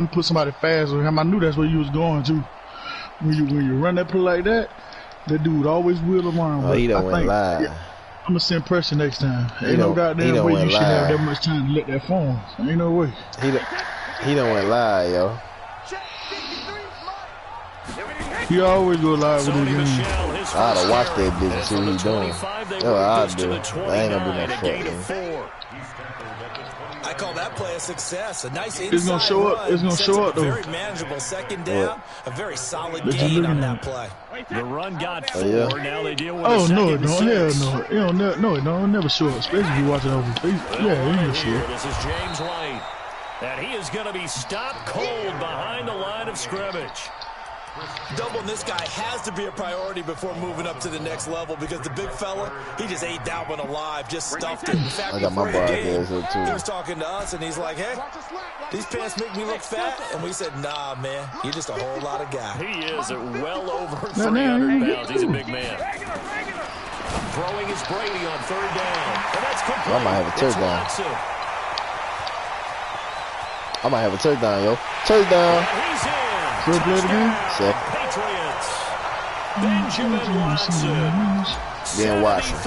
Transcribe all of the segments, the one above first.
You put somebody fast on him. I knew that's where you was going to. When you run that play like that, that dude always wheel around. Oh, he done went live. Yeah, I'm gonna send pressure next time. Ain't no goddamn way you should have that much time to let that form. Ain't no way. He done went live, yo. You always go live with this game. I oughta watch that bitch and see what he doing. Yo, I'll do it. I ain't gonna do no fuck. I call that play a success. A nice inside It's gonna show up. It's gonna show up though. Very manageable second down. A very solid gain on that play. The run got 4. Now they deal with no, it don't. Hell no. It don't. No, it don't. Never show up. Especially if you watch it over. Yeah, it never show up. This is James White, and he is going to be stopped cold behind the line of scrimmage. Doubling this guy has to be a priority before moving up to the next level because the big fella, he just ate that one alive, just stuffed it. In fact, I got my bar there too. He was talking to us, and he's like, hey, these pants make me look fat. And we said, nah, man, you're just a whole lot of guy. He is well over 300 pounds. He's a big man. Throwing is Brady on 3rd down. And that's complete. I might have a touchdown. I might have a touchdown, yo. Touchdown. He's in. So play it again? Second. Patriots. Benjamin Watson. Ben Watson.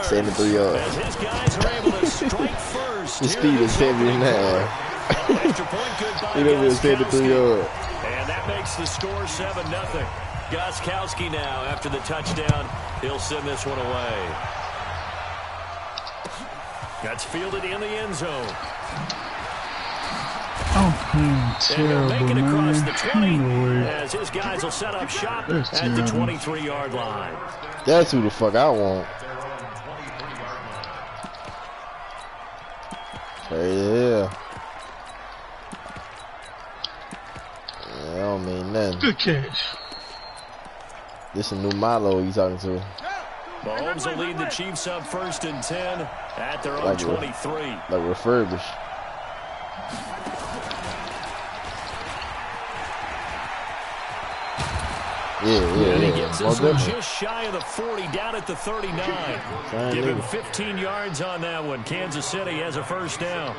73 yards. As his guys are able to strike first. His speed is heavy in that. Extra point good by He done been 73 yards. And that makes the score 7-0. Gostkowski now, after the touchdown, he'll send this one away. That's fielded in the end zone. Oh, terrible, make it across the 20 man. as his guys will set up shop at the 23-yard line. That's who the fuck I want. Yeah. I don't mean nothing. Good catch. This a new Milo you talking to. Mahomes will lead the Chiefs up 1st and 10 at their own 23. Like refurbished. And he gets this one just shy of the 40, down at the 39. Give him 15 yards on that one. Kansas City has a 1st down.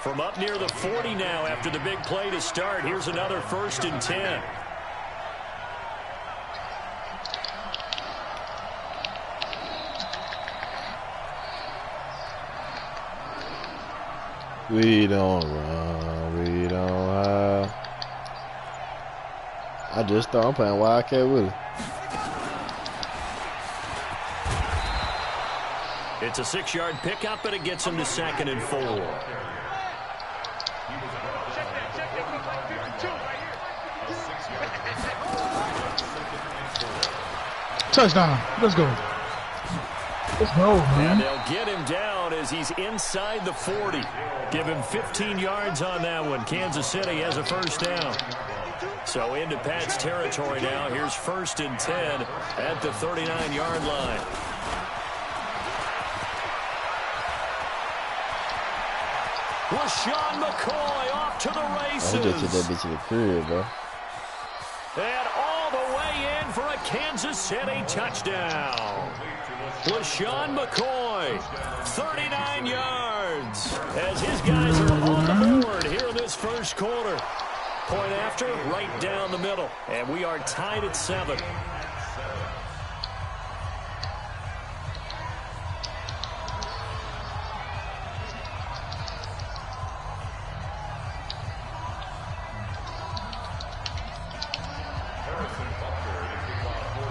From up near the 40 now after the big play to start. Here's another 1st and 10. We don't run, we don't hide. I just thought I'm playing Wildcat with it. It's a 6-yard pickup, but it gets him to 2nd and 4. Touchdown. Let's go. Let's go, man. And they'll get him down as he's inside the 40. Give him 15 yards on that one. Kansas City has a 1st down. So into Pat's territory now. Here's 1st and 10 at the 39-yard line. LaShawn McCoy off to the races. I just took that bitch to the crib, bro. And all the way in for a Kansas City touchdown. LaShawn McCoy, 39 yards, as his guys are on the board here in this 1st quarter. Point after, right down the middle. And we are tied at 7.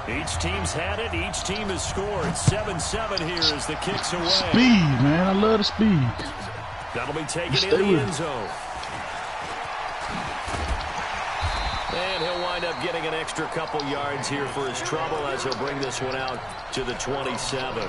Each team's had it. Each team has scored. 7-7 here as the kick's away. Speed, man. I love the speed. That'll be taken in the end zone. And he'll wind up getting an extra couple yards here for his trouble as he'll bring this one out to the 27.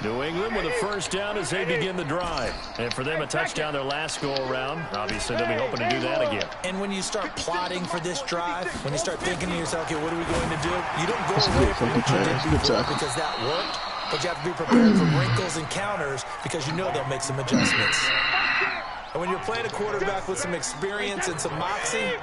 New England with a 1st down as they begin the drive. And for them, a touchdown their last go-around. Obviously, they'll be hoping to do that again. And when you start plotting for this drive, when you start thinking to yourself, okay, what are we going to do? You don't go away from what you did before because that worked. But you have to be prepared for wrinkles and counters because you know they'll make some adjustments. And when you're playing a quarterback with some experience and some moxie,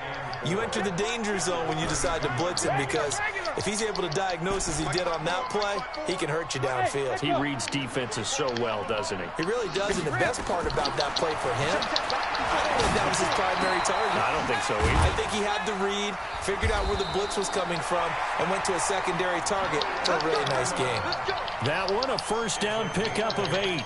you enter the danger zone when you decide to blitz him, because if he's able to diagnose as he did on that play, he can hurt you downfield. He reads defenses so well, doesn't he? He really does, and the best part about that play for him, I don't think that was his primary target. I don't think so either. I think he had the read, figured out where the blitz was coming from, and went to a secondary target for a really nice game. That one, a first down pickup of 8.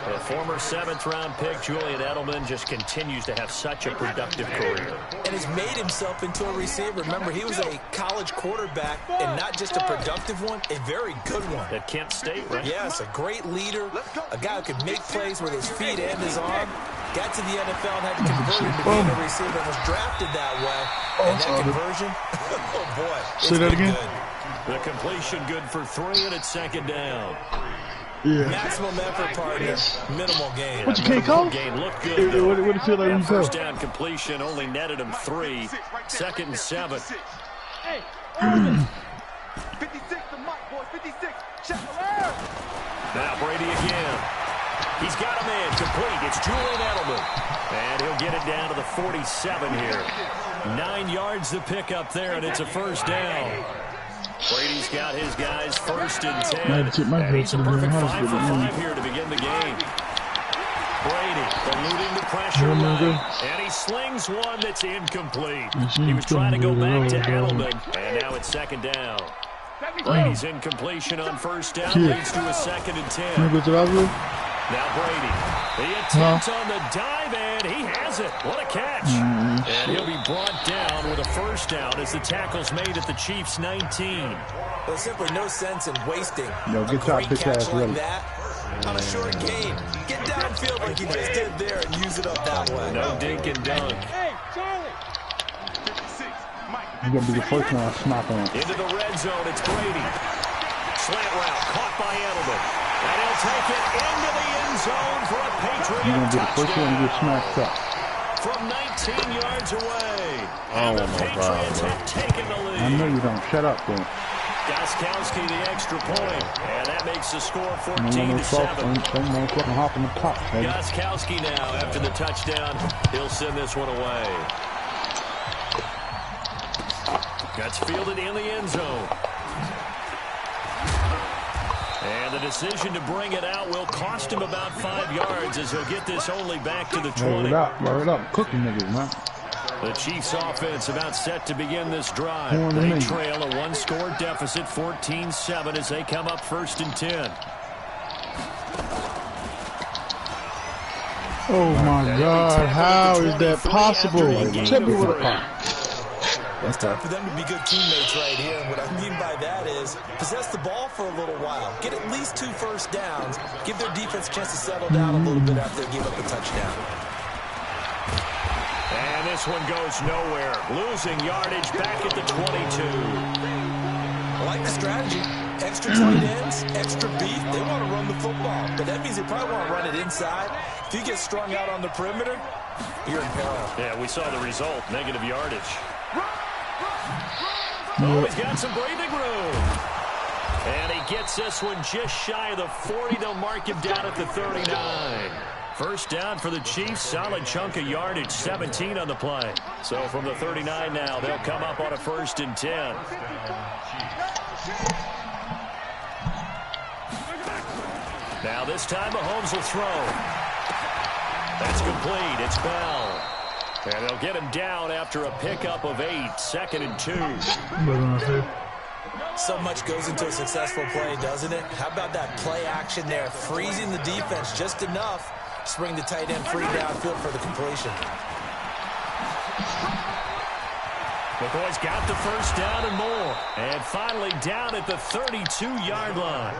The former 7th-round pick, Julian Edelman, just continues to have such a productive career. And has made himself into a receiver. Remember, he was a college quarterback, and not just a productive one, a very good one. At Kent State, right? Yes, a great leader, a guy who could make plays with his feet and his arm. Got to the NFL and had to convert into being a receiver, and was drafted that way. And that conversion, oh boy. Say that again. Good. The completion good for 3, and it's 2nd down. Yeah. Maximum effort, partner. Minimal gain. What you can't call? Gain looked good. What do you feel like you First down completion only netted him 3. 2nd and 7. 56 the mic, boys. 56. Now Brady again. He's got a man complete. It's Julian Edelman. And he'll get it down to the 47 here. 9 yards to pick up there, and it's a first down. Brady's got his guys 1st and 10. And he's a perfect 5 for 5 here to begin the game. Brady eluding the pressure right, and he slings one that's incomplete. He was trying to go back to Edelman, and now it's 2nd down. Brady's incompletion on first down leads to a 2nd and 10. Now Brady, the attempt on the dive, and he has it. What a catch. And he'll be brought down with a first down as the tackle's made at the Chiefs' 19. There's simply no sense in wasting a great catch like that on a short gain. Get downfield like you just did there and use it up that way. No dink and dunk. Hey, Charlie. 56. Mike. You're going to be the first one to smack on. Into the red zone, it's Brady. Slant route, caught by Edelman. And he'll take it into the end zone for a Patriot You're going to be the touchdown. first one to get smacked up. From 19 yards away. I don't And the want no Patriots problem, have taken the lead. I know you don't. Shut up, then. Gostkowski the extra point. And that makes the score No 14 to 7. no fucking hop in the top, baby. Gostkowski now, after the touchdown, he'll send this one away. That's fielded in the end zone. And the decision to bring it out will cost him about 5 yards as he'll get this only back to the 20. Load it up. Cooking niggas, man. The Chiefs offense about set to begin this drive. They trail a one-score deficit, 14-7, as they come up 1st and 10. Oh my God, how is that possible? Tell me what a It's time for them to be good teammates right here. And what I mean by that is possess the ball for a little while. Get at least 2 first downs. Give their defense a chance to settle down a little bit after they give up a touchdown. And this one goes nowhere. Losing yardage back at the 22. I like the strategy. Extra tight ends, extra beef. They want to run the football. But that means they probably want to run it inside. If you get strung out on the perimeter, you're in peril. Yeah, we saw the result. Negative yardage. Oh, he's got some breathing room. And he gets this one just shy of the 40. They'll mark him down at the 39. First down for the Chiefs. Solid chunk of yardage. 17 on the play. So from the 39 now, they'll come up on a 1st and 10. Now this time Mahomes will throw. That's complete. It's Bell. And they'll get him down after a pickup of 8. 2nd and 2. So much goes into a successful play, doesn't it? How about that play action there? Freezing the defense just enough to bring the tight end free downfield for the completion. McCoy's got the first down and more. And finally down at the 32-yard line.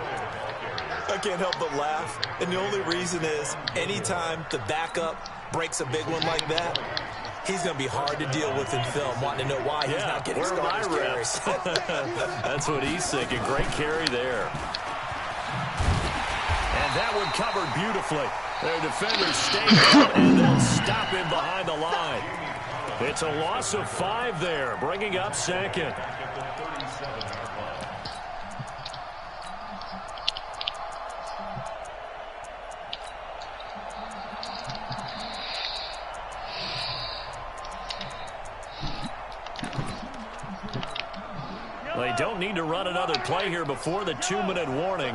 I can't help but laugh. And the only reason is anytime the backup breaks a big one like that, he's going to be hard to deal with in film, wanting to know why he's not getting started carries. That's what he's thinking. Great carry there. And that one covered beautifully. Their defenders stay out, and they'll stop him behind the line. It's a loss of 5 there, bringing up 2nd. They don't need to run another play here before the 2-minute warning.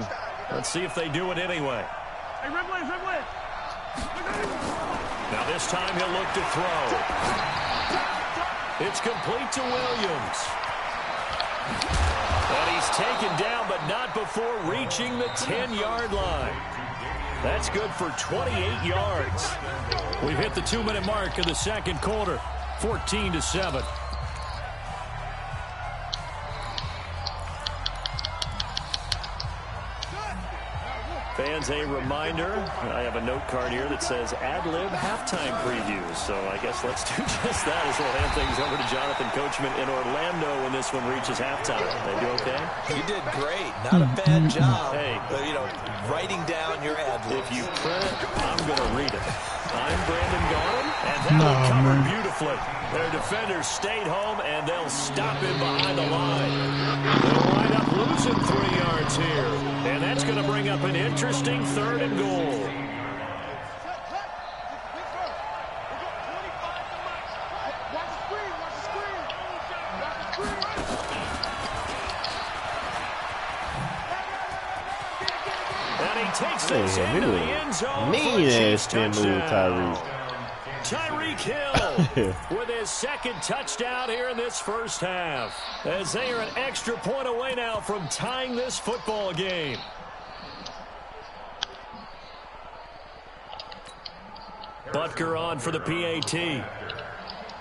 Let's see if they do it anyway. Hey, Red Wave. Now this time he'll look to throw. It's complete to Williams. And he's taken down, but not before reaching the 10-yard line. That's good for 28 yards. We've hit the 2-minute mark of the second quarter, 14-7. Fans, a reminder, I have a note card here that says ad-lib halftime previews. So I guess let's do just that as we'll hand things over to Jonathan Coachman in Orlando when this one reaches halftime. They do okay? You did great. Not a bad job. Hey, writing down your ad-libs. If you print it, I'm going to read it. I'm Brandon Gaudin, and that one covered beautifully. Their defenders stayed home, and they'll stop him behind the line. They'll wind up losing 3 yards here, and that's going to bring up an interesting 3rd and goal. And he takes this into the end zone for a chase touchdown. Tyreek Hill with his 2nd touchdown here in this first half, as they are an extra point away now from tying this football game. Butker on for the PAT.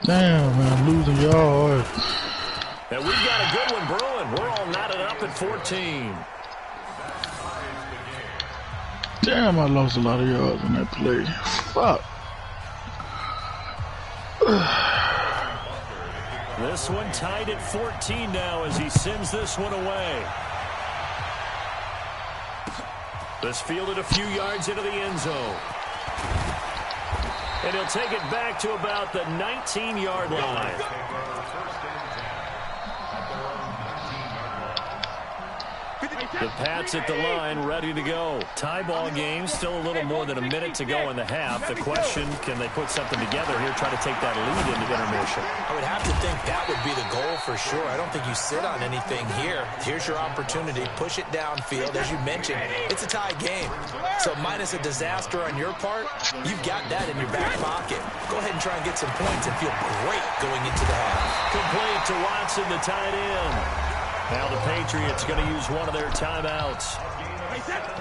Damn, man, losing yards. And we've got a good one brewing. We're all knotted up at 14. Damn, I lost a lot of yards in that play. Fuck. This one tied at 14 now as he sends this one away. This fielded a few yards into the end zone. And he'll take it back to about the 19-yard line. The Pats at the line, ready to go. Tie ball game, still a little more than a minute to go in the half. The question, can they put something together here, try to take that lead into intermission? I would have to think that would be the goal for sure. I don't think you sit on anything here. Here's your opportunity. Push it downfield. As you mentioned, it's a tie game. So minus a disaster on your part, you've got that in your back pocket. Go ahead and try and get some points and feel great going into the half. Complete to Watson, the tight end. Now the Patriots going to use one of their timeouts,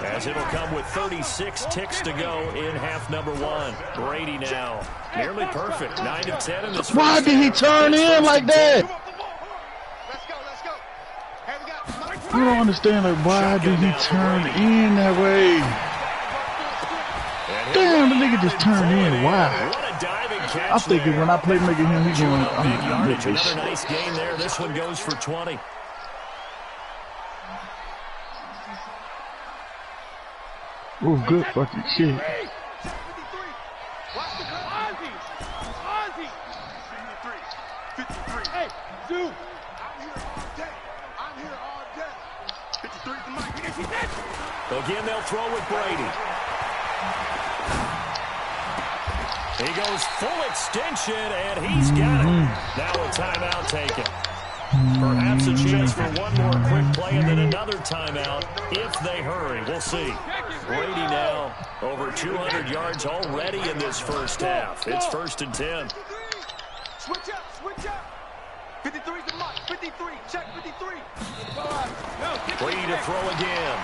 as it'll come with 36 ticks to go in half number 1. Brady now, nearly perfect, 9 of 10 in this. Why did he turn in like that? I don't understand, like, why did he turn in that way? Damn, the nigga just turned in. Why? I'm thinking when I play making him, he's going, I'm going to make this. Another nice gain there. This one goes for 20. Oh, good fucking shit. Hey, Zoo. I'm here all day. 53 to Mike. Again, they'll throw with Brady. He goes full extension, and he's got it. Now a timeout taken. Perhaps a chance for one more quick play and then another timeout if they hurry. We'll see. Brady now over 200 yards already in this first half. It's 1st and 10. Switch up. 53 to Mike. 53. Check 53. Brady to throw again.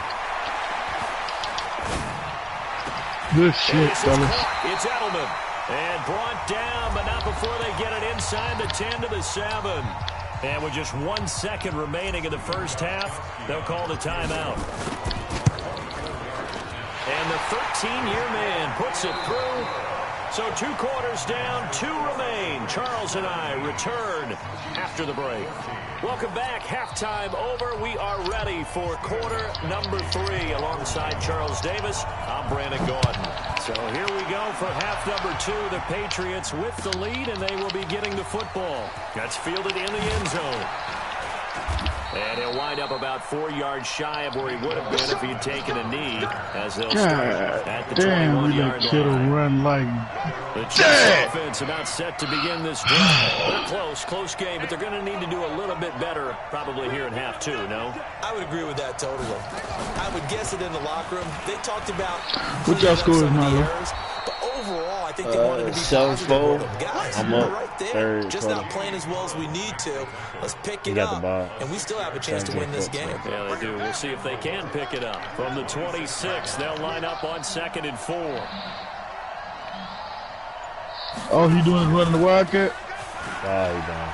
Good shit, fellas. It's Edelman. And brought down, but not before they get it inside the 10 to the 7. And with just 1 second remaining in the first half, they'll call the timeout. And the 13-year man puts it through. So 2 quarters down, 2 remain. Charles and I return after the break. Welcome back. Halftime over. We are ready for quarter number 3. Alongside Charles Davis, I'm Brandon Gaudin. So here we go for half number 2. The Patriots with the lead, and they will be getting the football. That's fielded in the end zone. And he'll wind up about 4 yards shy of where he would have been if he'd taken a knee, as they'll start at the 21-yard line. Run like the Chiefs offense about set to begin this drive. They're close game, but they're going to need to do a little bit better probably here in half two, no? I would agree with that totally. I would guess it in the locker room. They talked about what y'all score, Marlo? But overall, I think they wanted to be 7-4. Guys, I'm we're up. right there. Third Just quarter. not playing as well as we need to. Let's pick it got up. the ball. And we still have a chance to win this game. Yeah, they do. We'll see if they can pick it up. From the 26, they'll line up on 2nd and 4. All he doing is running the Wildcat? Ah, he done.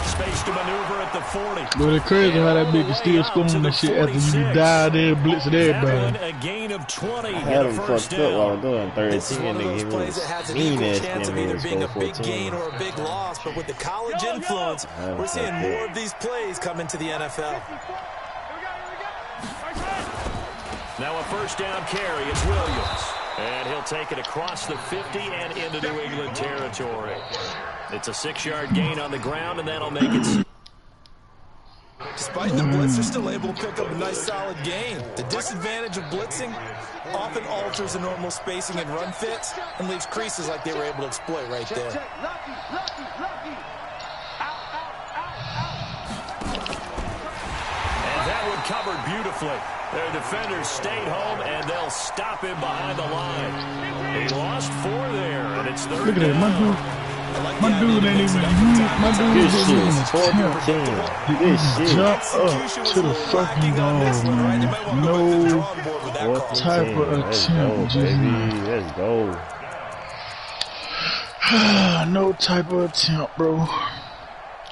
Space to maneuver at the 40. But it's crazy how that big is still scoring that shit after you died there, blitzing everybody. A gain of 20 I had him first fucked up while down. doing 13. This is one of those plays that has an equal chance of either being a big gain or a big loss. But with the college influence, we're seeing more of these plays come into the NFL. Now a first down carry. It's Williams. And he'll take it across the 50 and into New England territory. It's a 6-yard gain on the ground, and that'll make it. Despite the blitz, they're still able to pick up a nice, solid gain. The disadvantage of blitzing often alters the normal spacing and run fits and leaves creases like they were able to exploit right there. And that one covered beautifully. Their defenders stayed home, and they'll stop him behind the line. He lost 4 there, and it's 3rd Look at that, down. my dude ain't even used. My dude Good is shit. even 14. Good shit. jump up to the fucking goal, man. No type of attempt, baby. Let's go. no type of attempt, bro.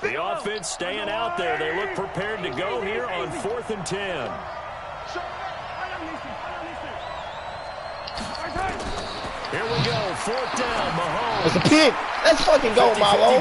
The offense staying out there. They look prepared to go here on 4th and 10. Here we go, 4th down, Mahomes. That's a pick. Let's fucking go, Marlo.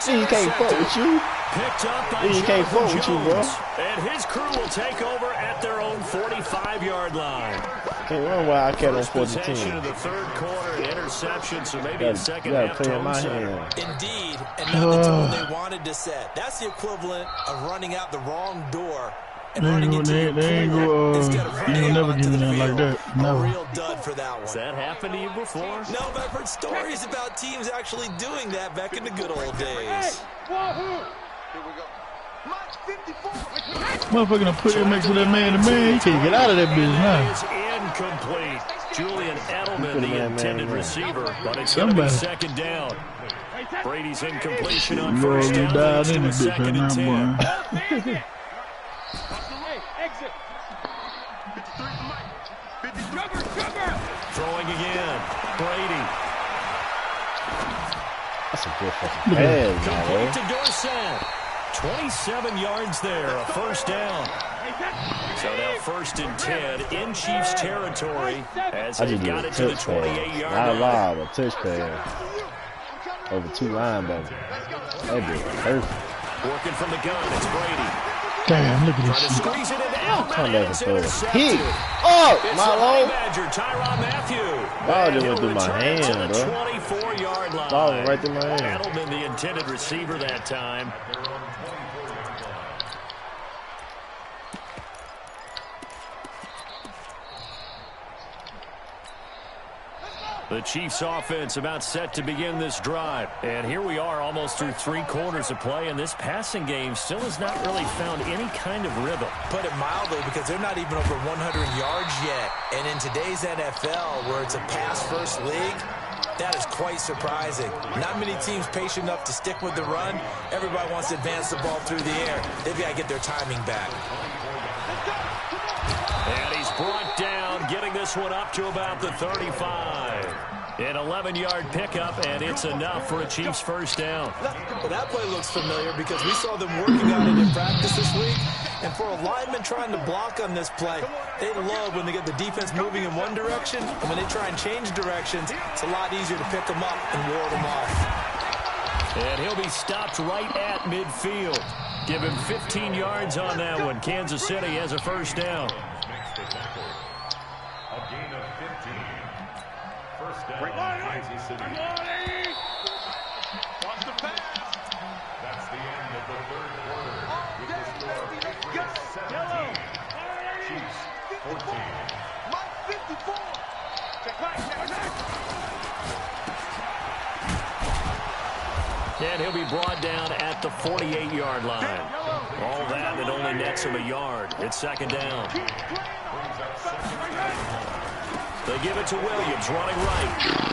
You can't fuck with you. Picked up by You can't fuck with you, bro. And his crew will take over at their own 45-yard line. Can't run while I kept on Possession 14. of the 3rd quarter, an interception, so maybe a second You half gotta play in my tone set. hand. Indeed, and not the tone they wanted to set. That's the equivalent of running out the wrong door and running into your pool instead of running never out give onto me the nothing like field. that. Never. A real dud for that one. Has that happened to you before? No, but I've heard stories about teams actually doing that back in the good old days. Motherfucker done put him next to that man-to-man. He can't get out of that bitch now. Is incomplete. Julian Edelman, the intended receiver, but it's going to be Somebody. 2nd down. Brady's incompletion on You 1st already down. died Leads in to a this bitch 2nd right and 10. now, boy. Throwing again. Brady. That's a good fucking pass, Complete Marlo. to Dorsett. 27 yards there, a 1st down. So now 1st and 10 in Chiefs territory as I they just did got a it to the touch pass. 28-yard Not line. allowed a touch pass. Over 2 linebackers. That bitch perfect. Working from the gun, it's Brady. Damn, look at Trying this to shit. squeeze it into Allen. Come back and and it's forth. intercepted. Hit. Oh, It's the Marlo. Honey Badger, Tyrann Mathieu. Ball And just went he'll through my return it to hand, the bro. 24-yard line. Ball went right through my hand. Edelman, the intended receiver that time. The Chiefs offense about set to begin this drive. And here we are almost through 3 quarters of play, and this passing game still has not really found any kind of rhythm. Put it mildly, because they're not even over 100 yards yet. And in today's NFL, where it's a pass-first league, that is quite surprising. Not many teams patient enough to stick with the run. Everybody wants to advance the ball through the air. They've got to get their timing back. And he's brought down, getting this one up to about the 35. An 11-yard pickup, and it's enough for a Chiefs first down. Well, that play looks familiar because we saw them working on it in practice this week. And for a lineman trying to block on this play, they love when they get the defense moving in one direction, and when they try and change directions, it's a lot easier to pick them up and ward them off. And he'll be stopped right at midfield. Give him 15 yards on that one. Kansas City has a first down. And he'll be brought down at the 48-yard line. All that, it only nets him a yard. It's second down. They give it to Williams, running right.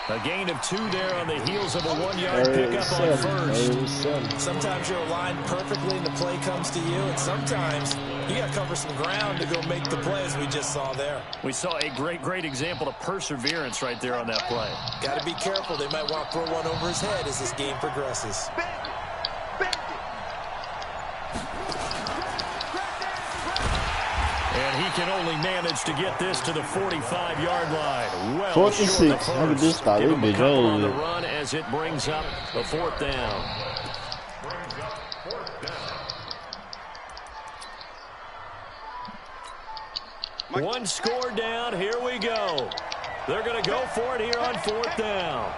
A gain of 2 there on the heels of a 1-yard pickup on first. Sometimes you're aligned perfectly and the play comes to you, and sometimes you got to cover some ground to go make the play, as we just saw there. We saw a great example of perseverance right there on that play. Got to be careful. They might want to throw one over his head as this game progresses. And he can only manage to get this to the 45-yard line. Well, 4th and 6. I could just thought we'd be on the run as it brings up a 4th down. One score down. Here we go. They're going to go for it here on 4th down.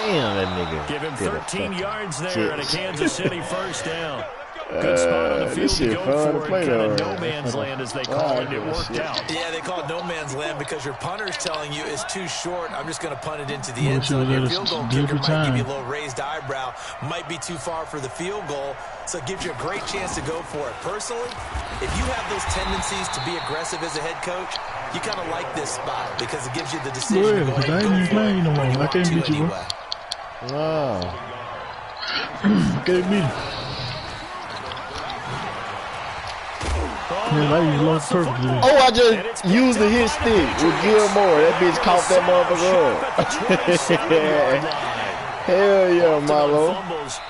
Damn, that nigga. Give him 13 yards there and a Kansas City first down. Good spot on the field to go for it. Kind of no man's land, as they call it. It worked out. Yeah, they call it no man's land because your punter's telling you it's too short. I'm just going to punt it into the end zone. Your field goal kicker might give you a little raised eyebrow. Might be too far for the field goal, so it gives you a great chance to go for it. Personally, if you have those tendencies to be aggressive as a head coach, you kind of like this spot because it gives you the decision to go ahead and go for it. No more. I can't beat you, bro. Wow. Can't beat him. Man, I used lost perfectly. Oh, I just used the hit stick with Gilmore. That bitch caught that motherfucker up. Hell yeah, Marlo.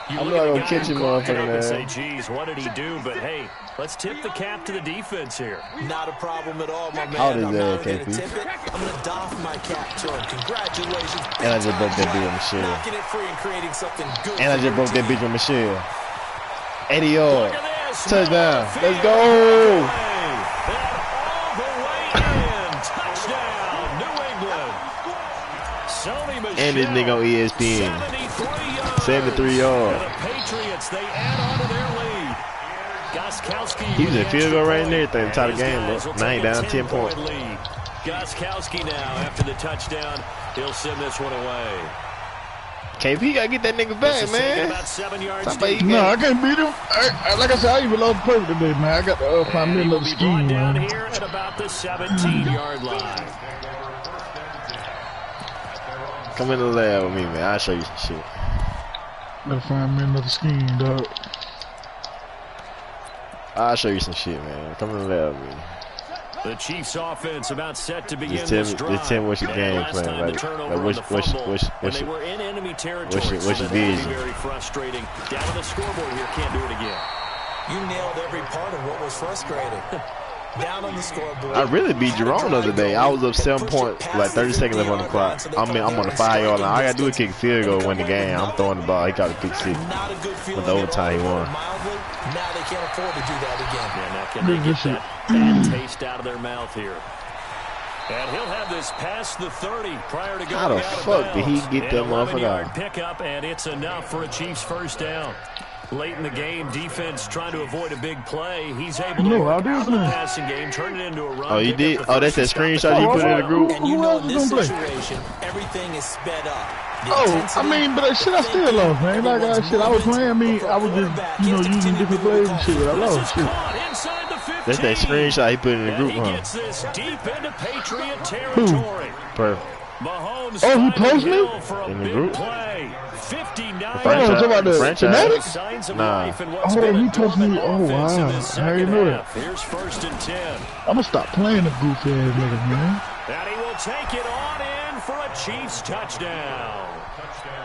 I'm not gonna catch him, motherfucker. Say, geez, what did he do? But hey, let's tip the cap to the defense here. Not a problem at all, my man. How did I'm that, not going to KP? tip it. I'm going to doff my cap to him. Congratulations. And I just broke that bitch with Michelle. Knocking it free and creating something good. And I just broke that bitch with Michelle. 80 yards. Touchdown. Let's go. And all the way in. Touchdown, New England. Sony Michel. And this nigga on ESPN. 73 yards. The Patriots, they add on to their lead. Gostkowski. He was in field goal range and everything. Tie the game up. Now he down 10 points. Gostkowski now after the touchdown. He'll send this one away. KP gotta get that nigga back, man. About 7 yards. No, I can't beat him. Like I said, I even lost perfect today, man. I got to find me another scheme, down man. here at about the 17-yard line. Come in the lab with me, man. I'll show you some shit. Gotta find me another scheme, dog. I'll show you some shit, man. Come in the lab with me. The Chiefs offense about set to begin Just this drive. Just tell me what's your game plan. Like what's they were in enemy territory. What's your vision? Very frustrating. Down on the scoreboard here, can't do it again. You nailed every part of what was frustrating. Down on the scoreboard. I really beat Jerome the other day. I was up 7 points, like 30 seconds left on the clock. I'm on the 5-yard line. All I gotta do is kick a field goal, win the game. I'm throwing the ball. He caught a kick six. With the overtime, he won. Now they can't afford to do that again. And that can get that bad taste out of their mouth here. And he'll have this past the 30 prior to going out of bounds. How the fuck did he get that motherfucker out? Pickup, and it's enough for a Chiefs first down. Late in the game, defense trying to avoid a big play. He's able to work out of the passing game, turn it into a run. Oh, you did? Oh, that's that screenshot you put in the group? And you know in this situation, everything is sped up. Oh, I mean, but shit, I still lost, man. Like shit, I was playing. I mean, I was just, using different plays and shit, but I lost. Shit. That's that screenshot he put in the group, huh? He gets this deep into Patriot territory. Perfect. Mahomes he posted me? In the group? Play. 59. Franchise? Nah. Oh, he posted me. Oh, wow. I didn't know that. Here's 1st and 10. I'm going to stop playing the goofy ass niggas, man. And he will take it on in for a Chiefs touchdown.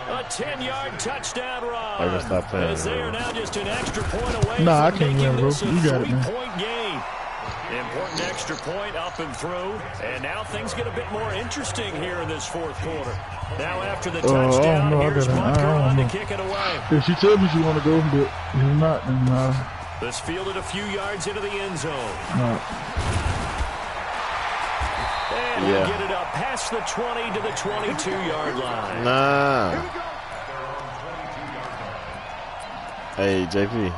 A 10-yard touchdown run. I gotta stop playing. As they are now just an extra point away. Nah, I can't win, bro. You got it, man. 3-point game. Important extra point up and through. And now things get a bit more interesting here in this 4th quarter. Now after the touchdown, here's Butker on to kick it away. If she tells me she want to go, but if not, then this fielded a few yards into the end zone. And he'll get it up past the 20 to the 22-yard line. Nah. Hey, JP.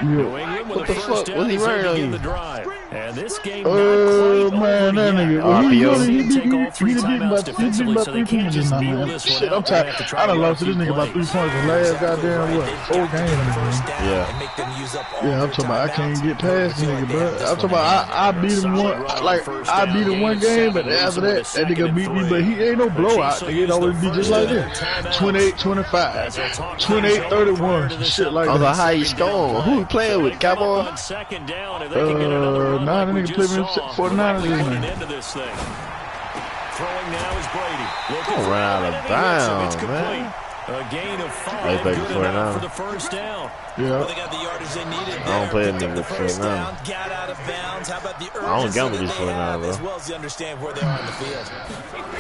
New England with What a the first fuck? down Was he as they running on begin you? the drive. And this game Oh, not quite man, that over nigga. yet. Well, RPO he take all beat 3 him timeouts about defensively, so they 3 can't points just now, kneel man. this one Shit, out. I'm They're gonna tired. have to try I to done run a lost to this few nigga about 3 plays. points the last goddamn, what, 4 games, man. Yeah. And make them use up all Yeah, I'm their talking about I can't timeouts. get past this Feel like nigga, they bro. have this I'm talking one in about I beat him Solid one, run on like first I down, beat him gain one of game, 7, but after losing that, with a that nigga second beat me, and but he ain't no The blowout. Chiefs will Nigga, it use the always be just first like of their this. timeouts 28-25, as they'll talk 28-31, shit like I was like, that. how you scoring? Who he playing with? Cowboy? On second down, if they can get another run Nah, like that we nigga just played me saw, 49ers, likely didn't put an he? end to this thing. Throwing now is Brady. Looking Don't for run out of Allen, and he hits him. It's bounds, complete. man. A gain of I 5, play good before enough now. for the first down. Well, Yeah. they got the yardage they needed I don't there. play a Picked up nigga the before first now. down, got out of bounds. How about the I don't urgency gamble that before they now, have, bro. as well as you understand where they are on the field.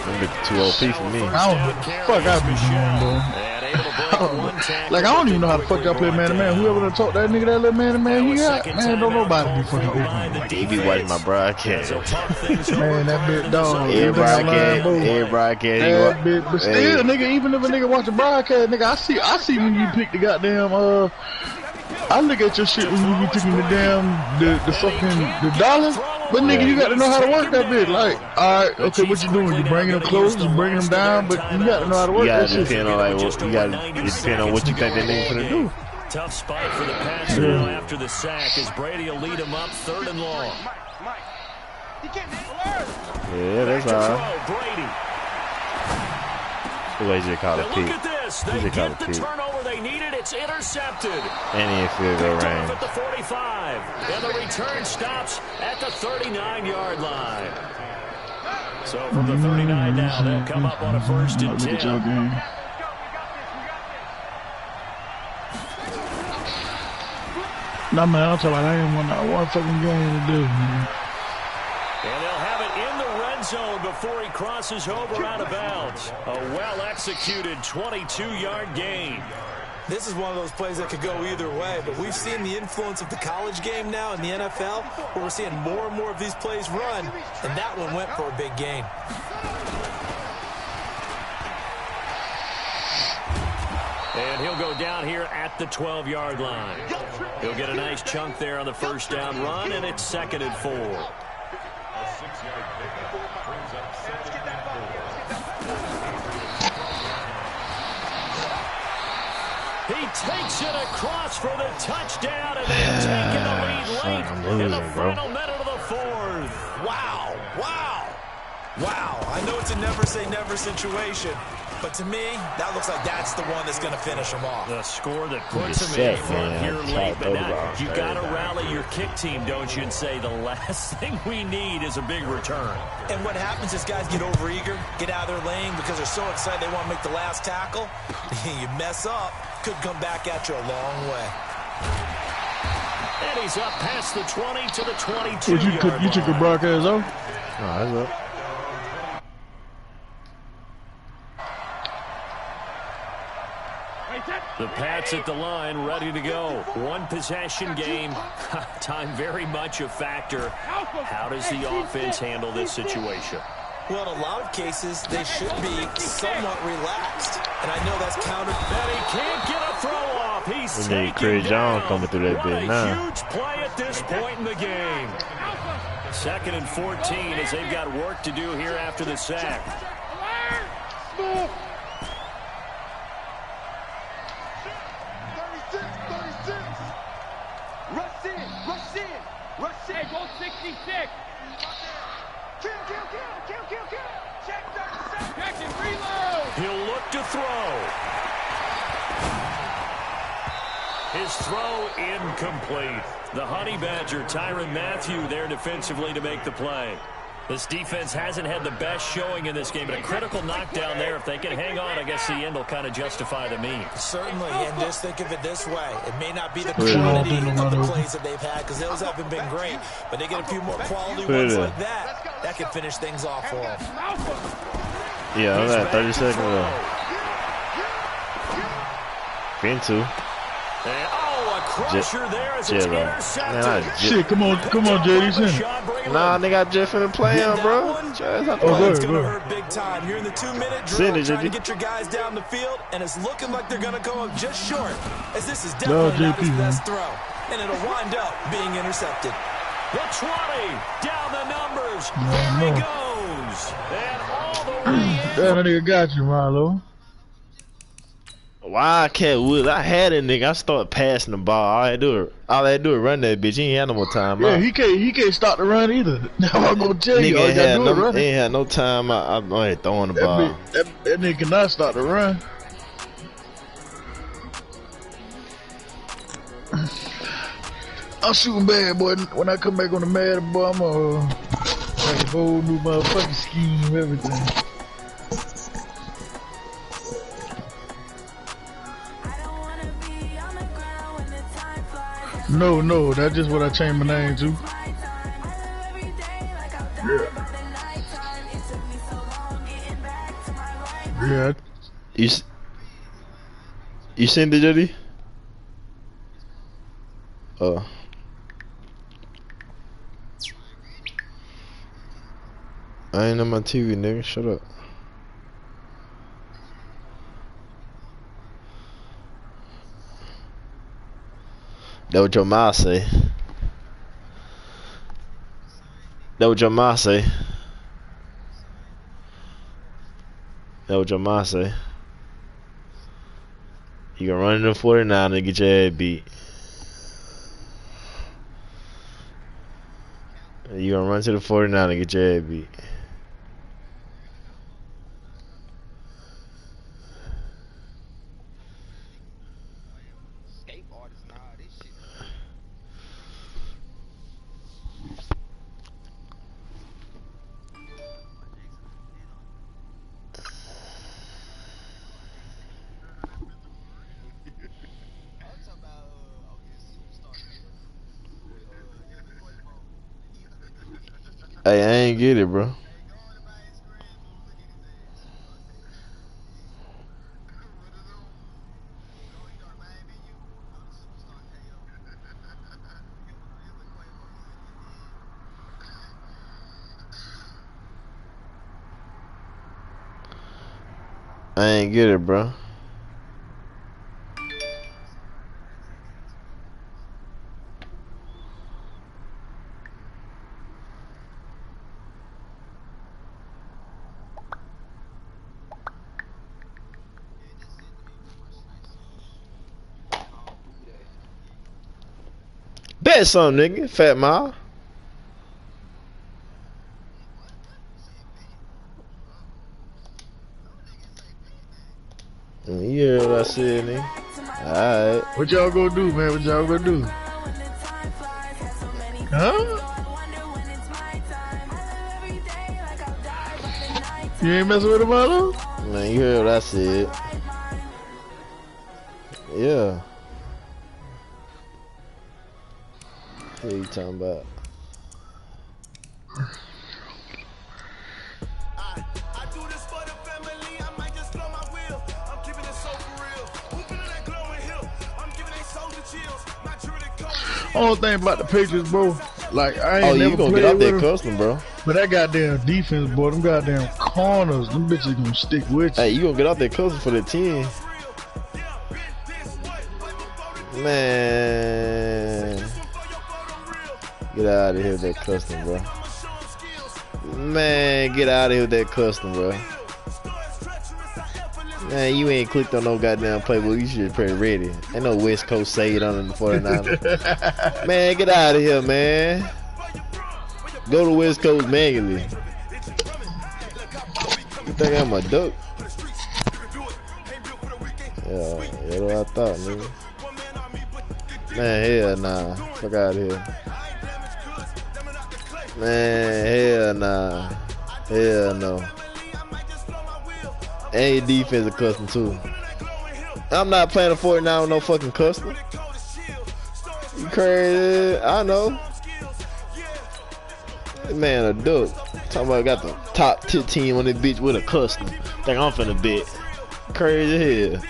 Them bitches too OP for me. I don't give a fuck I beat him, bro. And able to break one tackle, Like, I don't even know how the quickly fuck y'all play brought man to man. down. Whoever done taught that nigga that little man to man he got, Second man, don't timeout nobody be called fucking for by open. the He be watching my defense. broadcast. So talk things over Man, that prior bit to dog. the You Every think I'm lying, broadcast, bro? every broadcast, That bit, but still, Hey. nigga, even if a nigga watch a broadcast, nigga, I see when you pick the goddamn, I look at your shit when you be picking the damn, the fucking, the dollars. But nigga, you got to know how to work that bit. Like, alright, okay, what you doing? You bringing them close, you bringing them down, but you got to know how to You work gotta that shit. depend on like what you gotta depend on what you think that nigga finna do. Tough spot for the pass now after the sack as Brady will lead him up 3rd and long. Yeah, that's Back to all. throw, Brady. The way you call Now it look peak. at this. He They just called get it the peak. turnover they needed. It's intercepted. And he in field goal Picked off range. at the 45. And the return stops at the 39-yard line. So from the 39 now, they'll come up on a 1st and Look at your 10. game. Nah, man, I'm talking about I ain't won one fucking game to do, man. And they'll have it in the red zone before he crosses over out of bounds. A well-executed 22-yard gain. This is one of those plays that could go either way, but we've seen the influence of the college game now in the NFL, where we're seeing more and more of these plays run, and that one went for a big gain. And he'll go down here at the 12-yard line. He'll get a nice chunk there on the first down run, and it's 2nd and 4. He takes it across for the touchdown, and they've taken the lead late I'm in the losing, bro. final minute of the 4th. Wow, wow, wow. I know it's a never say never situation, but to me, that looks like that's the one that's going to finish them off. The score that puts Just him in set, front man. here Try to late, throw but the now ball. you There got to you go. rally your kick team, don't you, and say the last thing we need is a big return. And what happens is guys get overeager, get out of their lane because they're so excited they want to make the last tackle. You mess up, could come back at you a long way. And he's up past the 20 to the 22 What you took a broadcast off? Oh, that's up. The Pats at the line, ready to go. One possession game. Time very much a factor. How does the offense handle this situation? Well, in a lot of cases, they should be somewhat relaxed. And I know that's countered. And he can't get a throw off. He's We need taken Chris Jones down. coming through that What bit a now. huge play at this point in the game. 2nd and 14 as they've got work to do here after the sack. 36. Rush in. Rush in. Hey, go 66. Kill. Check 37. Check and reload. He'll look to throw. His throw incomplete. The Honey Badger, Tyrann Mathieu, there defensively to make the play. This defense hasn't had the best showing in this game, but a critical knockdown there. If they can hang on, I guess the end will kind of justify the means. Certainly, and just think of it this way. It may not be the Put it on, quantity put it of the on. plays that they've had, because those haven't been great, but they get a few more quality Put it ones in. like that can finish things off for them. Yeah, I'm He's at back 30 to seconds throw. left. Been two. And, a crusher there as it's Chill out. intercepted. Man, I Shit, come on, JD, send it. Nah, nigga, I just finna play him, bro. That one, Just have to Oh, play. good. it's going to hurt big time. You're in the 2-minute Send drill it, trying to JD. get your guys down the field, and it's looking like they're going to come up just short, as this is No, definitely not his JP, best throw. and it'll wind up being intercepted. The 20, down the numbers. There he goes. And all the way in. That nigga got you, Marlo. Wildcat Woods. I had it, nigga. I started passing the ball. All I had to do is run that bitch. He ain't had no more time. Yeah, he can't start the run either. Now I'm gonna tell you, all Nigga you gotta do is run. he ain't had no time. I'm throwing the ball. That nigga cannot start the run. I'm shooting bad, boy. When I come back on the mat, boy, I'm like a whole new motherfucking scheme, everything. No, that's just what I changed my name to. Yeah. You seen the JD? Oh. I ain't on my TV, nigga. Shut up. That what your mom say. That what your mom say. That what your mom say. You gonna run in the 49 and get your head beat. You gonna run to the 49 and get your head beat. Hey, I ain't get it, bro. I ain't get it, bro. Bet some, nigga. Fat Ma. You heard what I said, nigga. Alright. What y'all gonna do, man? What y'all gonna do? Huh? You ain't messing with him, Marlo? Man, you heard what I said. Yeah. What are you talking about? Only thing about the Patriots, bro, like I ain't never you gonna played get out with there them, custom, bro. but that goddamn defense, boy, them goddamn corners, them bitches gonna stick with you. Hey, you gonna get out there custom for the 10. Man. Get out of here with that custom, bro. Man, get out of here with that custom, bro. Man, you ain't clicked on no goddamn playbook. You should play ready. Ain't no West Coast saved under the 49ers. Man, get out of here, man. Go to West Coast manually. You think I'm a duck? Yeah, that's what I thought, nigga. Man, hell nah. Fuck out of here. Man, hell nah. Hell no. And your defense is custom too. I'm not playing a 49 with no fucking custom. You crazy? I know. This man a duck. Talking about got the top 10 team on this bitch with a custom. Think I'm finna bet. Crazy hell.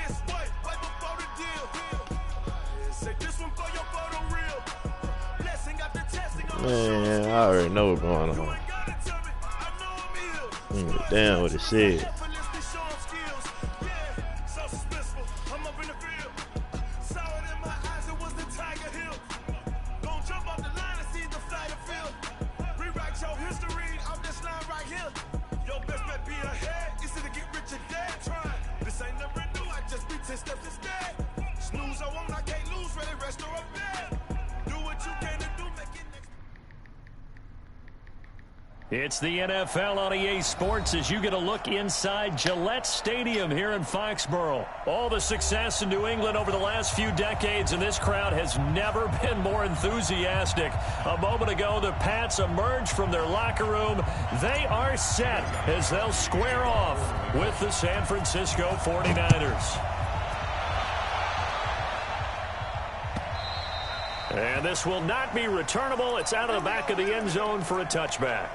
Man, I already know what's going on. Damn what it said. It's the NFL on EA Sports as you get a look inside Gillette Stadium here in Foxborough. All the success in New England over the last few decades, and this crowd has never been more enthusiastic. A moment ago, the Pats emerged from their locker room. They are set as they'll square off with the San Francisco 49ers. And this will not be returnable. It's out of the back of the end zone for a touchback.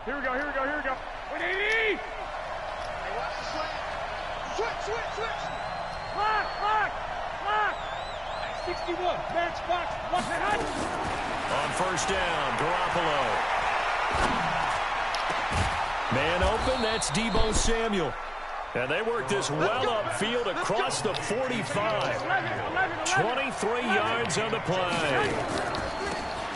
Here we go. 180! Hey, watch the switch. Switch. Lock. 61, match box, watch the hot. On first down, Garoppolo. Man open, that's Deebo Samuel. And they work this well upfield across the 45. 23 yards on the play.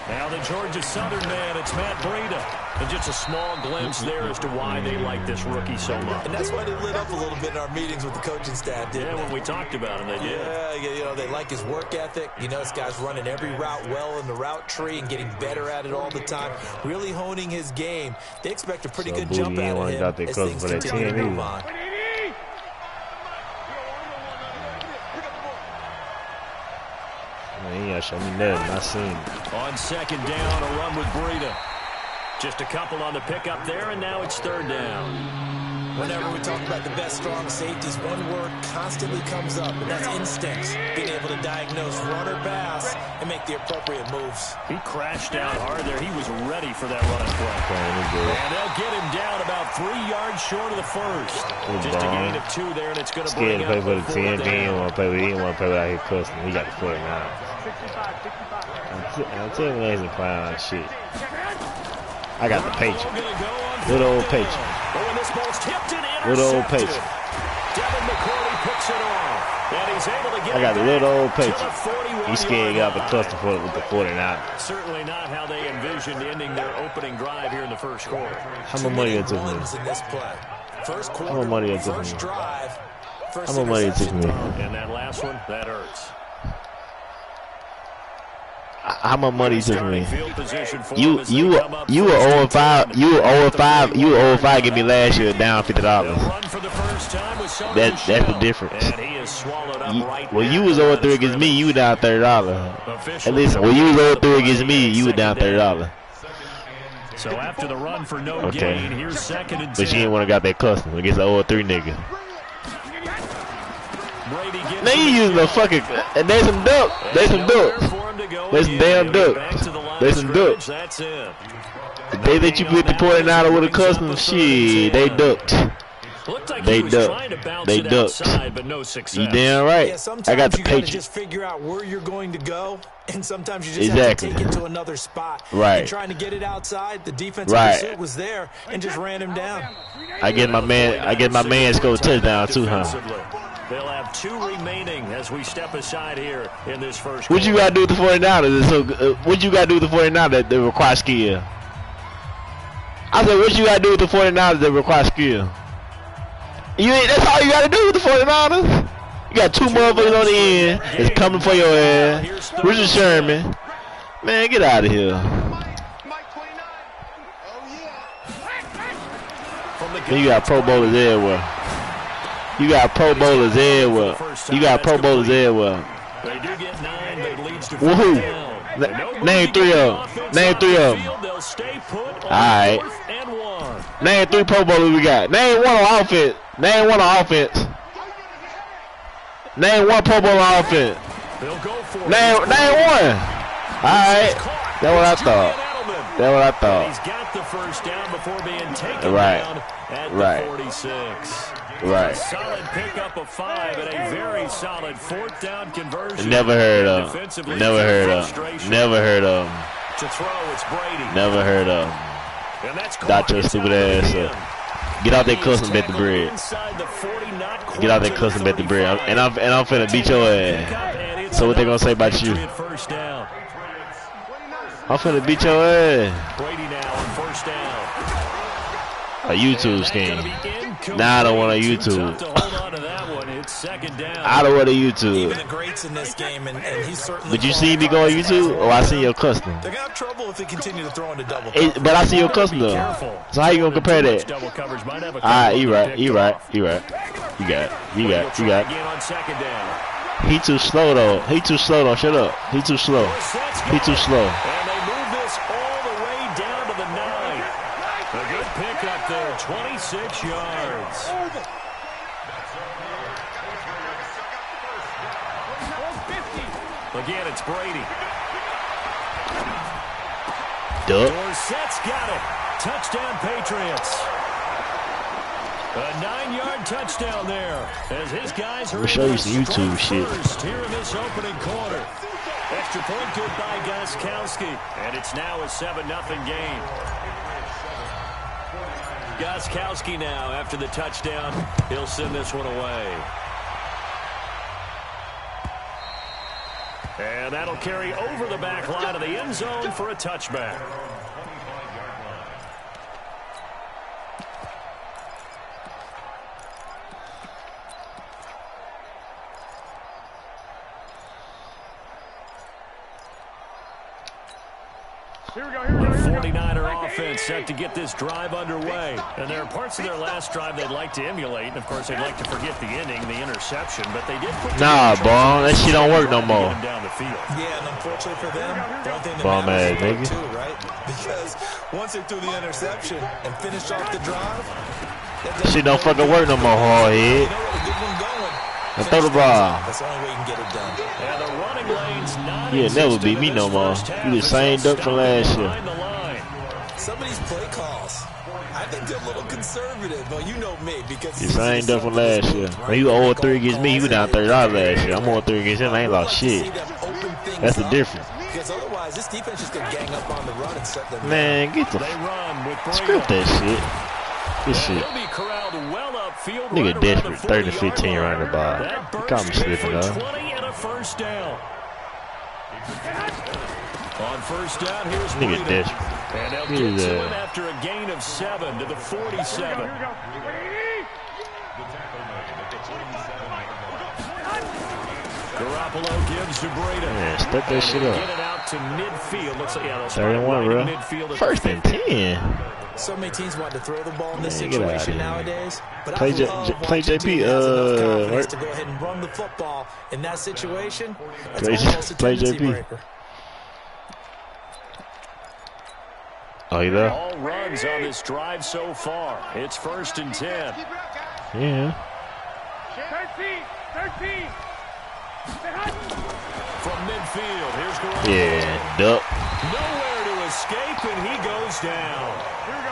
Now the Georgia Southern man, it's Matt Breida. And just a small glimpse there as to why they like this rookie so much. And that's why they lit up a little bit in our meetings with the coaching staff, didn't they? When we talked about him, they did. Yeah, they like his work ethic. This guy's running every route well in the route tree and getting better at it all the time. Really honing his game. They expect a pretty good jump out of him as things continue to move on. Man, he ain't show me nothing. I seen it. On second down, a run with Breida. Just a couple on the pickup there, and now it's third down. Whenever we talk about the best strong safeties, one word constantly comes up, and that's instincts. Being able to diagnose run or pass and make the appropriate moves. He crashed out hard there. He was ready for that running play. And they'll get him down about 3 yards short of the first. Just a gain of 2 there, and it's going to bring up scared to play for the 10. He didn't want to play without his custom. He got the 49. I'm telling you, he's a clown and shit. I got the Patriot. Good old Patriot. Good old Patriot. Devin McCourty picks it off. And he's able to get I got the little old Patriot. He's scared he got the custom for it with the 49. Certainly not how they envisioned ending their opening drive here in the first quarter. How much money it took me? How much money it took me? How much money it took me? And that last one, that hurts. How much money took me? You were 0-5. You were 0-5. You were 0-5. Give me last year down $50. That's the difference. You was 0-3 against me. You were down $30. And listen, when you was 0-3 against me, you were down $30. So after the run for no gain, here's second and 10. But you didn't want to got that custom against the 0-3 nigga. Now you using the fucking. And there's some duck. There's some ducks. There's some damn ducks. There's some ducks. The day that you put the 49 with a custom, shit, they ducked. They ducked. They ducked. You damn right. I got the Patriot. Just figure out where you're going to go, and sometimes you just have to take it to another spot. Right. And trying to get it outside, the defensive pursuit was there and just ran him down. I get my man score touchdown too, huh? They'll have 2 remaining as we step aside here in this first. What you gotta do with the 49ers? What you gotta do with the 49ers that require skill? I said, what you gotta do with the 49ers that require skill? That's all you gotta do with the 49ers. You got 2 motherfuckers on the end that's coming for your ass. Richard Sherman, man, get out of here. Then you got Pro Bowlers everywhere. You got Pro Bowlers everywhere. You got Pro Bowlers everywhere. They do get 9, but it leads to woohoo! Name 3 of them. Name 3 of them. Alright. Name 3 Pro Bowlers we got. Name 1 on offense. Name 1 on offense. Name 1 Pro Bowl on offense. Name 1. Alright. That's what I thought. That's what I thought. He's got the first down before being taken down at the 46. Right. Solid pickup of 5 and a very solid 4th down conversion. Never heard of. Never heard of. Never heard of. To throw, it's Brady. Never heard of. And that's Got your stupid ass up. Get out that custom bet the bread. Get out that custom bet the bread. And I'm finna beat your ass. So what they gonna say about you? I'm finna beat your ass. Brady now on first down. A YouTube scheme. Nah, I don't want a YouTube. I don't want a YouTube. Even the greats in this game, and he's certainly. But you see me go on YouTube, or I see your custom? They're gonna have trouble if they continue to throw into double. But I see your custom though. So how you gonna compare that? Alright, you right. You got it. Again on second down. He too slow though. Shut up. He too slow. And they move this all the way down to the 9. A good pickup there, 26 yards. Again, it's Brady. Dorsett's got it. Touchdown, Patriots. A 9-yard touchdown there as his guys are show you some YouTube shit. Here in this opening quarter. Extra point good by Gostkowski, and it's now a 7-0 game. Gostkowski now after the touchdown. He'll send this one away. And that'll carry over the back line of the end zone for a touchback. The 49er offense set to get this drive underway. And there are parts of their last drive they'd like to emulate. And, of course, they'd like to forget the inning, the interception. But they did put bro. That shit don't work no more. Yeah, and unfortunately for them, the only thing that Bum ass matters is nigga. too, right? Because once they threw the interception and finished off the drive, Shit don't fucking work no more, hard head. you know what, a good one going. Throw the ball. That's the only way you can get it done. And the running lane's not You'll never beat me no more. You the same duck from last year. Some of these play calls, I think they're a little conservative, but you know me because You same duck from last year. When you 0-3 against me, you was down $30 last year. I'm 0-3 against him. I ain't lost shit. That's the difference. Because otherwise, this defense is gonna gang up on the run and set them. Man, get the script that shit. This shit. Nigga desperate. 30-15 around the ball. You got me slipping up. 20 and a first down. On first down, here's Nigga Breida. desperate. And they'll get to him after a gain of 7 to the 47. Garoppolo gives to Breida. Man, step that shit Get up. it out to midfield. Looks like 31, bro. First and 10. So many teams want to throw the ball in this Man, get outta situation here. nowadays. But Play I love play watching JP, teams has enough confidence right? to go ahead and run the football in that situation. That's Play- almost a play tendency JP. breaker. Oh, you there? All runs on this drive so far. It's first and 10. Yeah. 13. From midfield, here's Garoppolo. Yeah, duck. Nowhere to escape, and he goes down.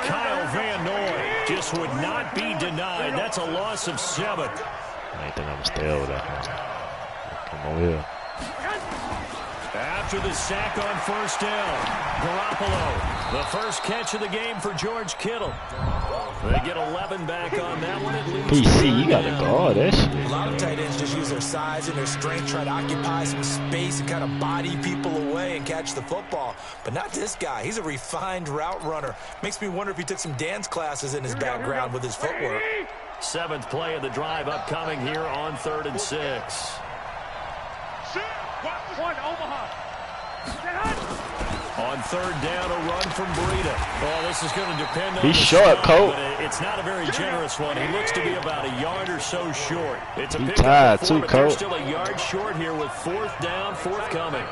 Kyle Van Noy just would not be denied. That's a loss of 7. I ain't think I'm gonna stay over there. Come over here. After the sack on first down, Garoppolo, the first catch of the game for George Kittle. They get 11 back on that one. It leads PC, you gotta guard that shit. A lot of tight ends just use their size and their strength, try to occupy some space and kind of body people away and catch the football. But not this guy. He's a refined route runner. Makes me wonder if he took some dance classes in his background with his footwork. 7th play of the drive upcoming here on 3rd and 6. On 3rd down, a run from Breida. Oh, this is going to depend on He's the short, stop, Colt. but it's not a very generous one. He looks to be about a yard or so short. It's a He pickup tired of too, 4, but they're Colt. still a yard short here with 4th down, forthcoming.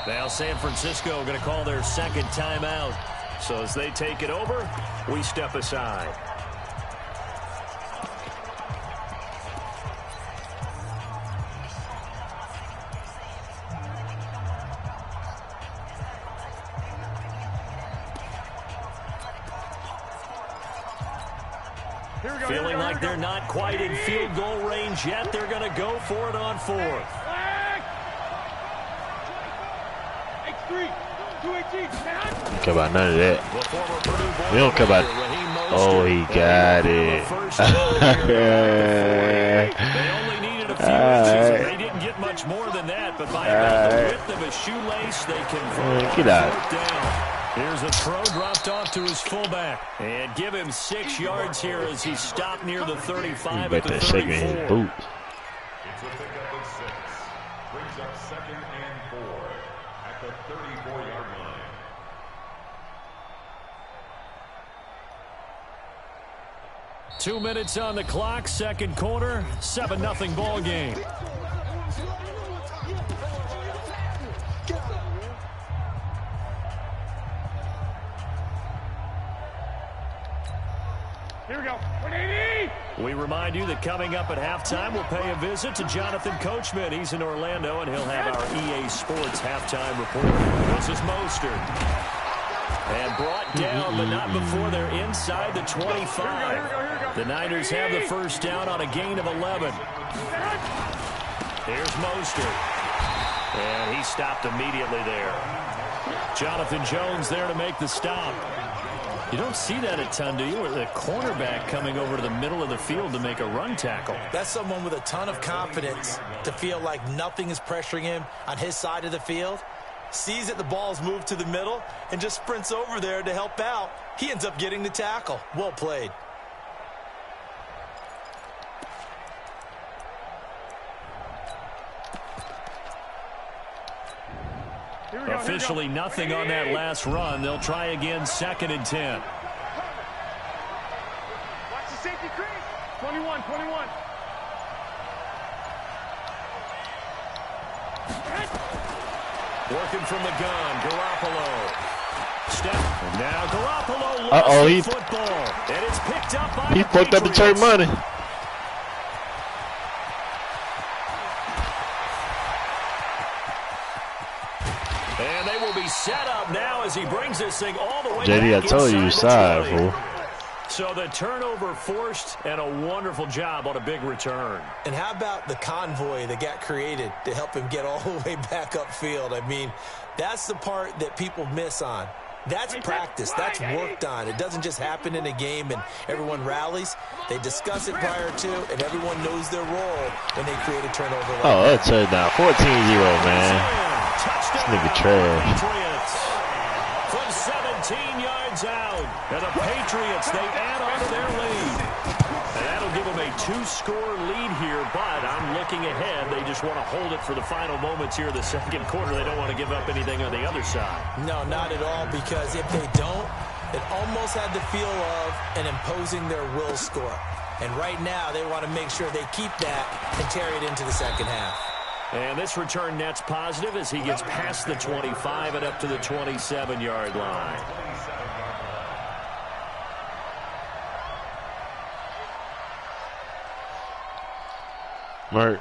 Now San Francisco going to call their second timeout. So as they take it over, we step aside. Feeling like they're not quite in field goal range yet. They're going to go for it on 4th. Don't care about none of that. The former Purdue We don't care about Raheem Oh, he got it. They only needed a few inches, and they didn't get much more than that, but by about the width of a shoelace, they convert Get out. down. Here's a throw dropped off to his fullback. And give him 6 yards here as he stopped near the 35 at the 34. Shaking his boot. It's a pickup of 6. Brings up 2nd and 4 at the 34-yard line. Two minutes on the clock, second quarter, 7-0 ball game. Here we go. 180. We remind you that coming up at halftime, we'll pay a visit to Jonathan Coachman. He's in Orlando, and he'll have our EA Sports halftime report. This is Mostert. And brought down, but not before they're inside the 25. The Niners have the first down on a gain of 11. Here's Mostert. And he stopped immediately there. Jonathan Jones there to make the stop. You don't see that a ton, do you? Or the cornerback coming over to the middle of the field to make a run tackle. That's someone with a ton of confidence to feel like nothing is pressuring him on his side of the field. Sees that the ball's moved to the middle and just sprints over there to help out. He ends up getting the tackle. Well played. Officially nothing on that last run. They'll try again, 2nd and 10. Watch the safety crease. 21. Working from the gun, Garoppolo. Step. Now Garoppolo lost the football. And it's picked up by He fucked up the church money. And they will be set up now as he brings this thing all the way JD, back I told you inside the 20. side, fool. So the turnover forced and a wonderful job on a big return. And how about the convoy that got created to help him get all the way back upfield? I mean, that's the part that people miss on. That's practice. That's worked on. It doesn't just happen in a game and everyone rallies. They discuss it prior to, and everyone knows their role when they create a turnover. Oh, that's a down. 14-0, man. This nigga trash. Patriots from 17 yards out. And the Patriots, they add on to their lead. And that'll give them a 2-score lead here, but I'm looking ahead. They just want to hold it for the final moments here of the second quarter. They don't want to give up anything on the other side. No, not at all, because if they don't, it almost had the feel of an imposing their will score. And right now, they want to make sure they keep that and carry it into the second half. And this return net's positive as he gets past the 25 and up to the 27-yard line. Mark.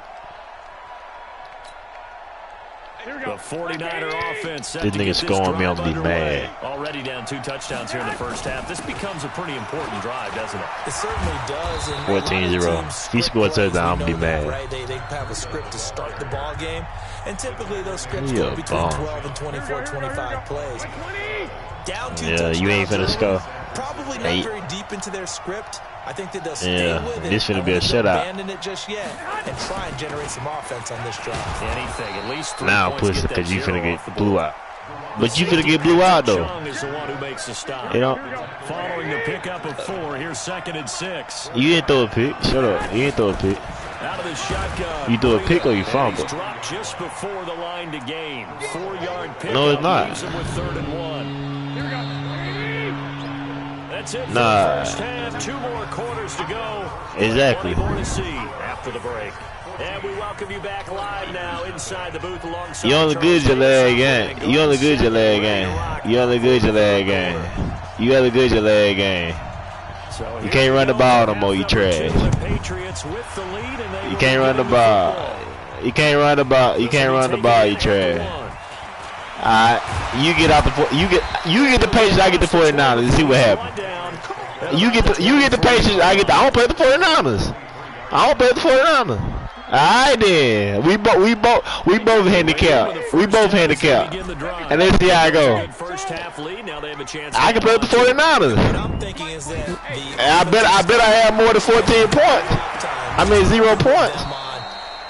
The 49er offense set This to nigga get scoring me, drive I'm be underway. mad. Already down 2 touchdowns here in the first half. This becomes a pretty important drive, doesn't it? It certainly does. And 14-0. He scored a touchdown, I'm gonna be mad. Right? They have a script to start the ball game. And typically those scripts You go a between bum. 12 and 24, 25 plays. Down 2 Yeah, you ain't finna touchdowns, score. Probably not Eight. very deep into their script. I think that they'll stay with it. This finna I be a wouldn't shutout. abandon it just yet and try and generate some offense on this drive. Anything, at least 3 Now points. push Get it that because you zero finna off the get blew board. out. But you finna get blew out though. Chung is the one who makes the stop. You know, Following the pickup of 4, here's 2nd and 6. you didn't throw a pick. Shut up. You didn't throw a pick. Out of the shotgun. You threw a pick or you And fumble? he's dropped just before the line to gain. 4-yard pickup. No, it's not. Leaves him with 3rd and 1. That's it for Nah. the first half. 2 more quarters to go. Exactly. Plenty more to see after the break. And we welcome you back live now inside the booth alongside. You only good your leg game. You only good your leg game. You only good your leg game. You only good your leg game. So You can't run the ball no more, you trash. Patriots with the lead, and they You can't run the ball. You can't run the ball. You can't run the ball, you trash. Alright, you get out the you get the Patriots, I get the 49ers. Let's see what happens. You get the Patriots, I don't play the 49ers. I don't play the 49ers. Alright then. We both handicapped. We both handicapped. And let's see how I go. I can play with the 49ers. What I'm thinking is that I bet I have more than 14 points. I mean 0 points.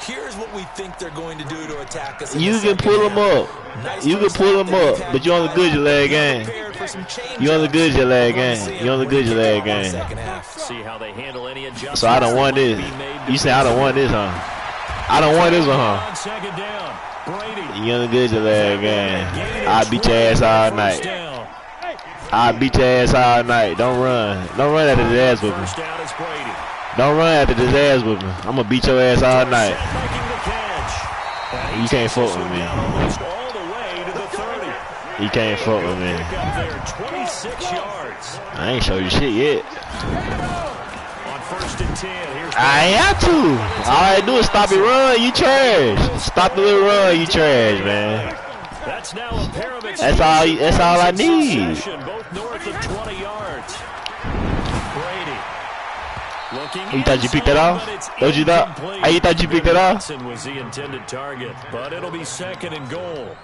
here's what we think they're going to do to attack us. You can pull them up. You can pull them up, but you only good your leg game. You only good your leg game. You only good your leg game. See how they handle any adjustments. So I don't want this. You say I don't want this, huh? I don't want this one, huh? On second down, Brady. You only good your leg game. I'll beat your ass all night. I'll beat your ass all night. Don't run. Don't run after this ass whipping. First down is Brady. Don't run after this ass whipping. I'm gonna beat your ass all night. Making the catch. You can't fuck with me. Almost all the way to the 30. You can't fuck with me. Pick up there, 26 yards. I ain't show you shit yet. On first and 10, here's I ain't have to. All I do is stop it run. You trash. Stop the little run. You trash, man. That's now a pair of That's all I need. both north of 20 yards. Brady. Looking You thought you picked that off? Don't you thought? Hey, you thought you picked that off? Watson was the intended target, but it'll be second and goal.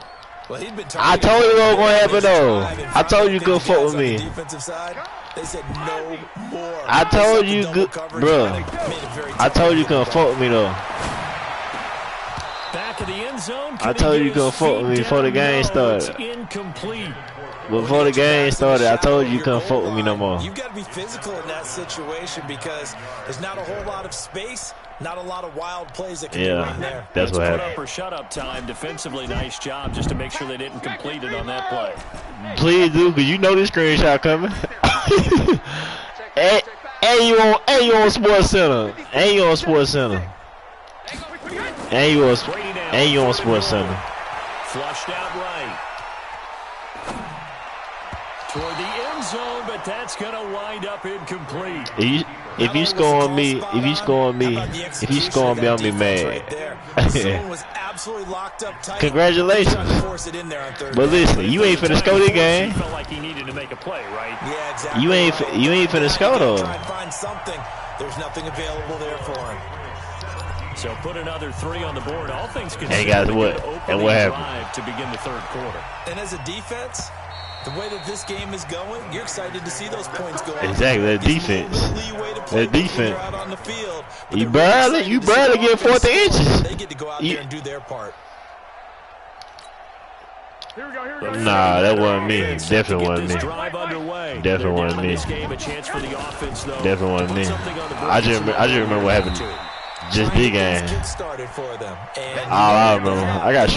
Well, he'd been I told you what was gonna happen though. I told you couldn't fuck with me. Defensive side, they said no more. I told you good, bro. I told you couldn't fuck with me though. Back of the end zone. I told you you couldn't fuck with me before the game started. Incomplete. Before the game started, I told you you couldn't fuck with me no more. You've got to be physical in that situation because there's not a whole lot of space, not a lot of wild plays that can be run there. That's what Put happened. up or shut up time. Defensively, nice job just to make sure they didn't complete it on that play. Please do, cause you know this screenshot coming. and you on Sports Center. And you on Sports Center. And you on Sports Center. Flushed out right. Toward the end zone, but that's going to wind up incomplete. If you score on me, I'll be mad. Congratulations. But listen, you ain't finna score this game. Felt like he needed to make a play, right? Yeah, exactly. You ain't finna score though. Try and find something. There's nothing available there for him. So put another 3 on the board. All things considered. And guys, what? And what happened? To begin the third quarter. And as a defense, the way that this game is going, you're excited to see those points go. Exactly, that defense. That defense. Out on the field, You barely get 40 inches. they get to go out there and do their part. Nah, that wasn't me. Definitely wasn't me. Drive underway. Definitely wasn't me. This game, a chance for the offense, though. Definitely wasn't me. Something on the board. I just remember what happened. Just big game. Get started for them. And All I remember, I got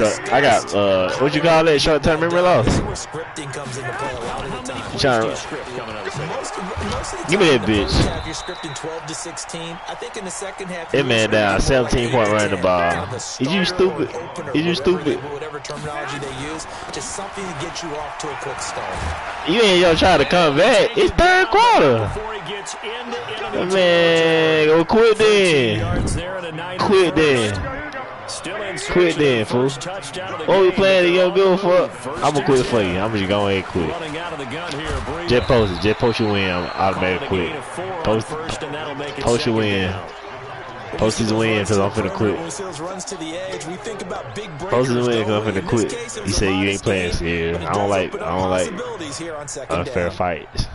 what you call that? Short term memory loss. this is where scripting comes into play a lot of the time. You trying to Script coming out of the second. Most of the Give me time, that the bitch. first half, you're scripting 12 to 16. I think in the second half, That man down 17-point running the ball. Is you stupid? Is you stupid? Whatever terminology they use, just something to get you off to a quick start. You ain't gonna try to come back. It's third quarter. Before he gets into enemy Man, go quit then. yards there and a 9 Quit then. Still in Quit then, fool. touchdown of the What we game. playing to go good for? I'm gonna quit for you. I'm just gonna go ahead and quit. Running out of the gun here, Breida. Just post it. Just post your win. I'm automatic Calling a gain quit. of 4 on Post first, and that'll make it Post your second win. down. Post his win because I'm finna quit. When Seals runs to the edge, we think about big Post his breakers, win because I'm don't we? finna In quit. this case, it He was a said you modest ain't playing gain, scared. but it I don't does like open up possibilities here on second unfair down. fights.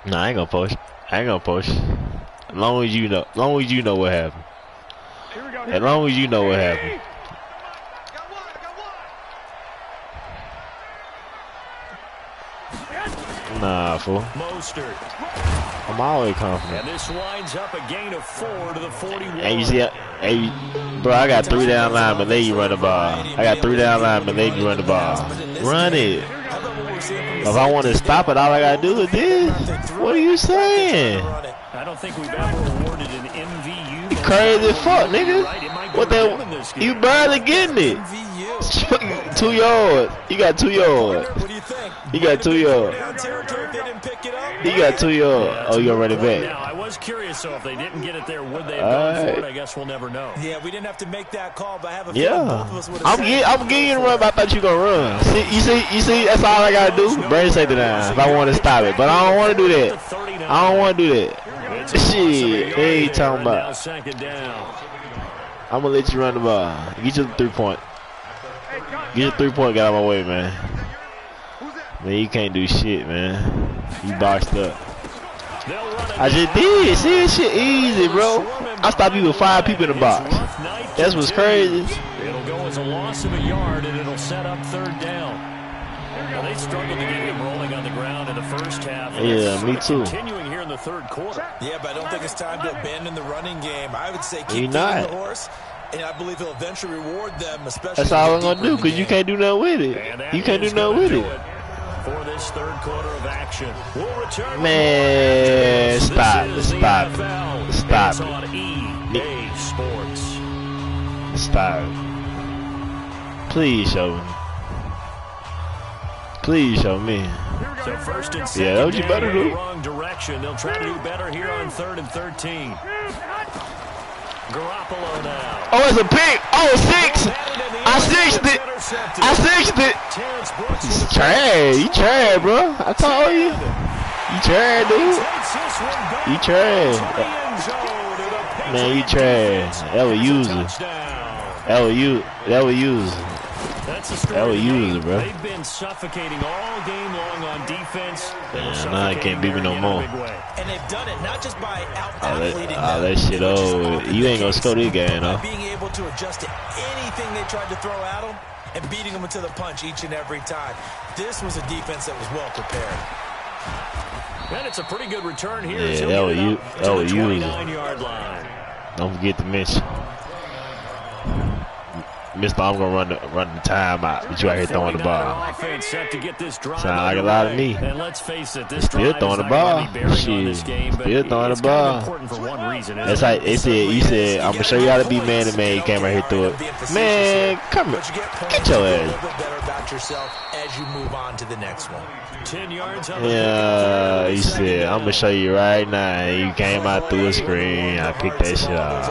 Nah, I ain't gonna post. I ain't gonna post. As long as you know. As long as you know what happened. As long as you know what happened. Nah, fool. Mostert. I'm always confident. And this winds up a gain of 4 to the 41. Hey, you see, hey, bro, I got 3 down linemen, let you run the ball. I got 3 down linemen, let you run the ball. Run it. If I want to stop it, all I gotta do is this. What are you saying? I don't think we've ever awarded an MVU. Crazy fuck, nigga. What the? You barely getting it. 2 yards. You got 2 yards. What do you think? You got 2 yards. Down territory if they didn't pick it up? You got 2 yards. Oh, you gonna run it Now, back? I was curious, so if they didn't get it there, would they have gone for it? I guess we'll never know. Yeah, we didn't have to make that call, but I have a feeling both of us would have I'm getting you to run, but I thought you gonna run. You see, that's all I gotta do. Brain safety down if I want to stop it, but I don't want to do that. I don't want to do that. It's a loss of a Shit, yard they ain't there, talking and now about. second down. I'm gonna let you run the ball. Get your 3-point. Get your 3-point. Get out of my way, man. Man, you can't do shit, man. You boxed up. I just did. See, this shit easy, bro. I stopped you with 5 people in the box. That's what's crazy. It'll go as a loss of a yard, and it'll set up third down. Well, they struggled to get him rolling on the ground in the first half. Yeah, me too. Continuing here in the third quarter. Yeah, but I don't think it's time to abandon the running game. I would say He keep not. feeding the horse, and I believe he'll eventually reward them, especially. That's all I'm deeper gonna do, in the because you game. can't do nothing with it. And that You can't do is nothing gonna with do it. For this third quarter of action. We'll return. Man, This stop, is the stop, NFL. stop It's on EA Sports. Stop. Please show me. Please show me. So first and second Yeah, that's what you down better in the do. wrong direction. They'll try to do better here on 3rd and 13. Garoppolo now. Oh, it's a pick. Oh, 6. I sixed it. I sixed it. Terrence Brooks He's trash. You trash, bro. I told you. You trash, dude. You trash. Man, you trash. That was user. That was you. That was user. That's the story. That was today. user, bro. They've been suffocating all game long on defense. Man, now I can't beat me no more. And they've done it not just by All out-athleting that shit over. You ain't gonna score this game, by though. being able to adjust to anything they tried to throw at them and beating them into the punch each and every time. This was a defense that was well prepared. And it's a pretty good return here. Yeah, He'll that get was it you. up That to was the you. 29-yard line. Don't forget to mention. Mister, I'm gonna run the time out, but you out here throwing the ball. Offense set to get this drive Sound like a lot of me. And let's face it, this Still drive throwing is the not gonna ball. be bearing on Shit, this game, but still throwing the it's kind of ball. important for one reason. That's isn't like it? they said. You said I'm gonna show you how to be man to man. You came right here through it. Man, come here. But you get Get points your and feel a ass. little bit better about yourself as you move on to the next one. 10 yards on the Yeah, pickup, he second said I'm down. gonna show you right now. You came out through a screen. I picked that shit up.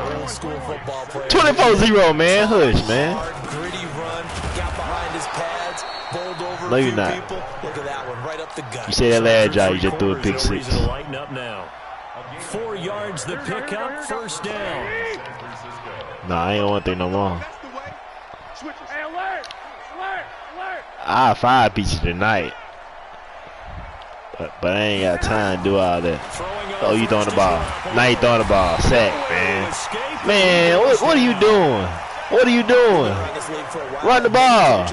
24-0, man. Hush, man. Gritty run, got behind his pads, bowled over No, a you're few not. people. Look at that one, right up the gut. You said that last drive. You just threw a Three pick quarters, no 6. reason to lighten up now. 4 yards the pickup, first down. Nah, I ain't want that no more. That's the way. Switch. Hey, alert! Alert! Alert! I 5 beat you tonight. But I ain't got time to do all that. Oh, you throwing the ball. Now you throwing the ball. Sack, man. Man, what are you doing? What are you doing? Run the ball.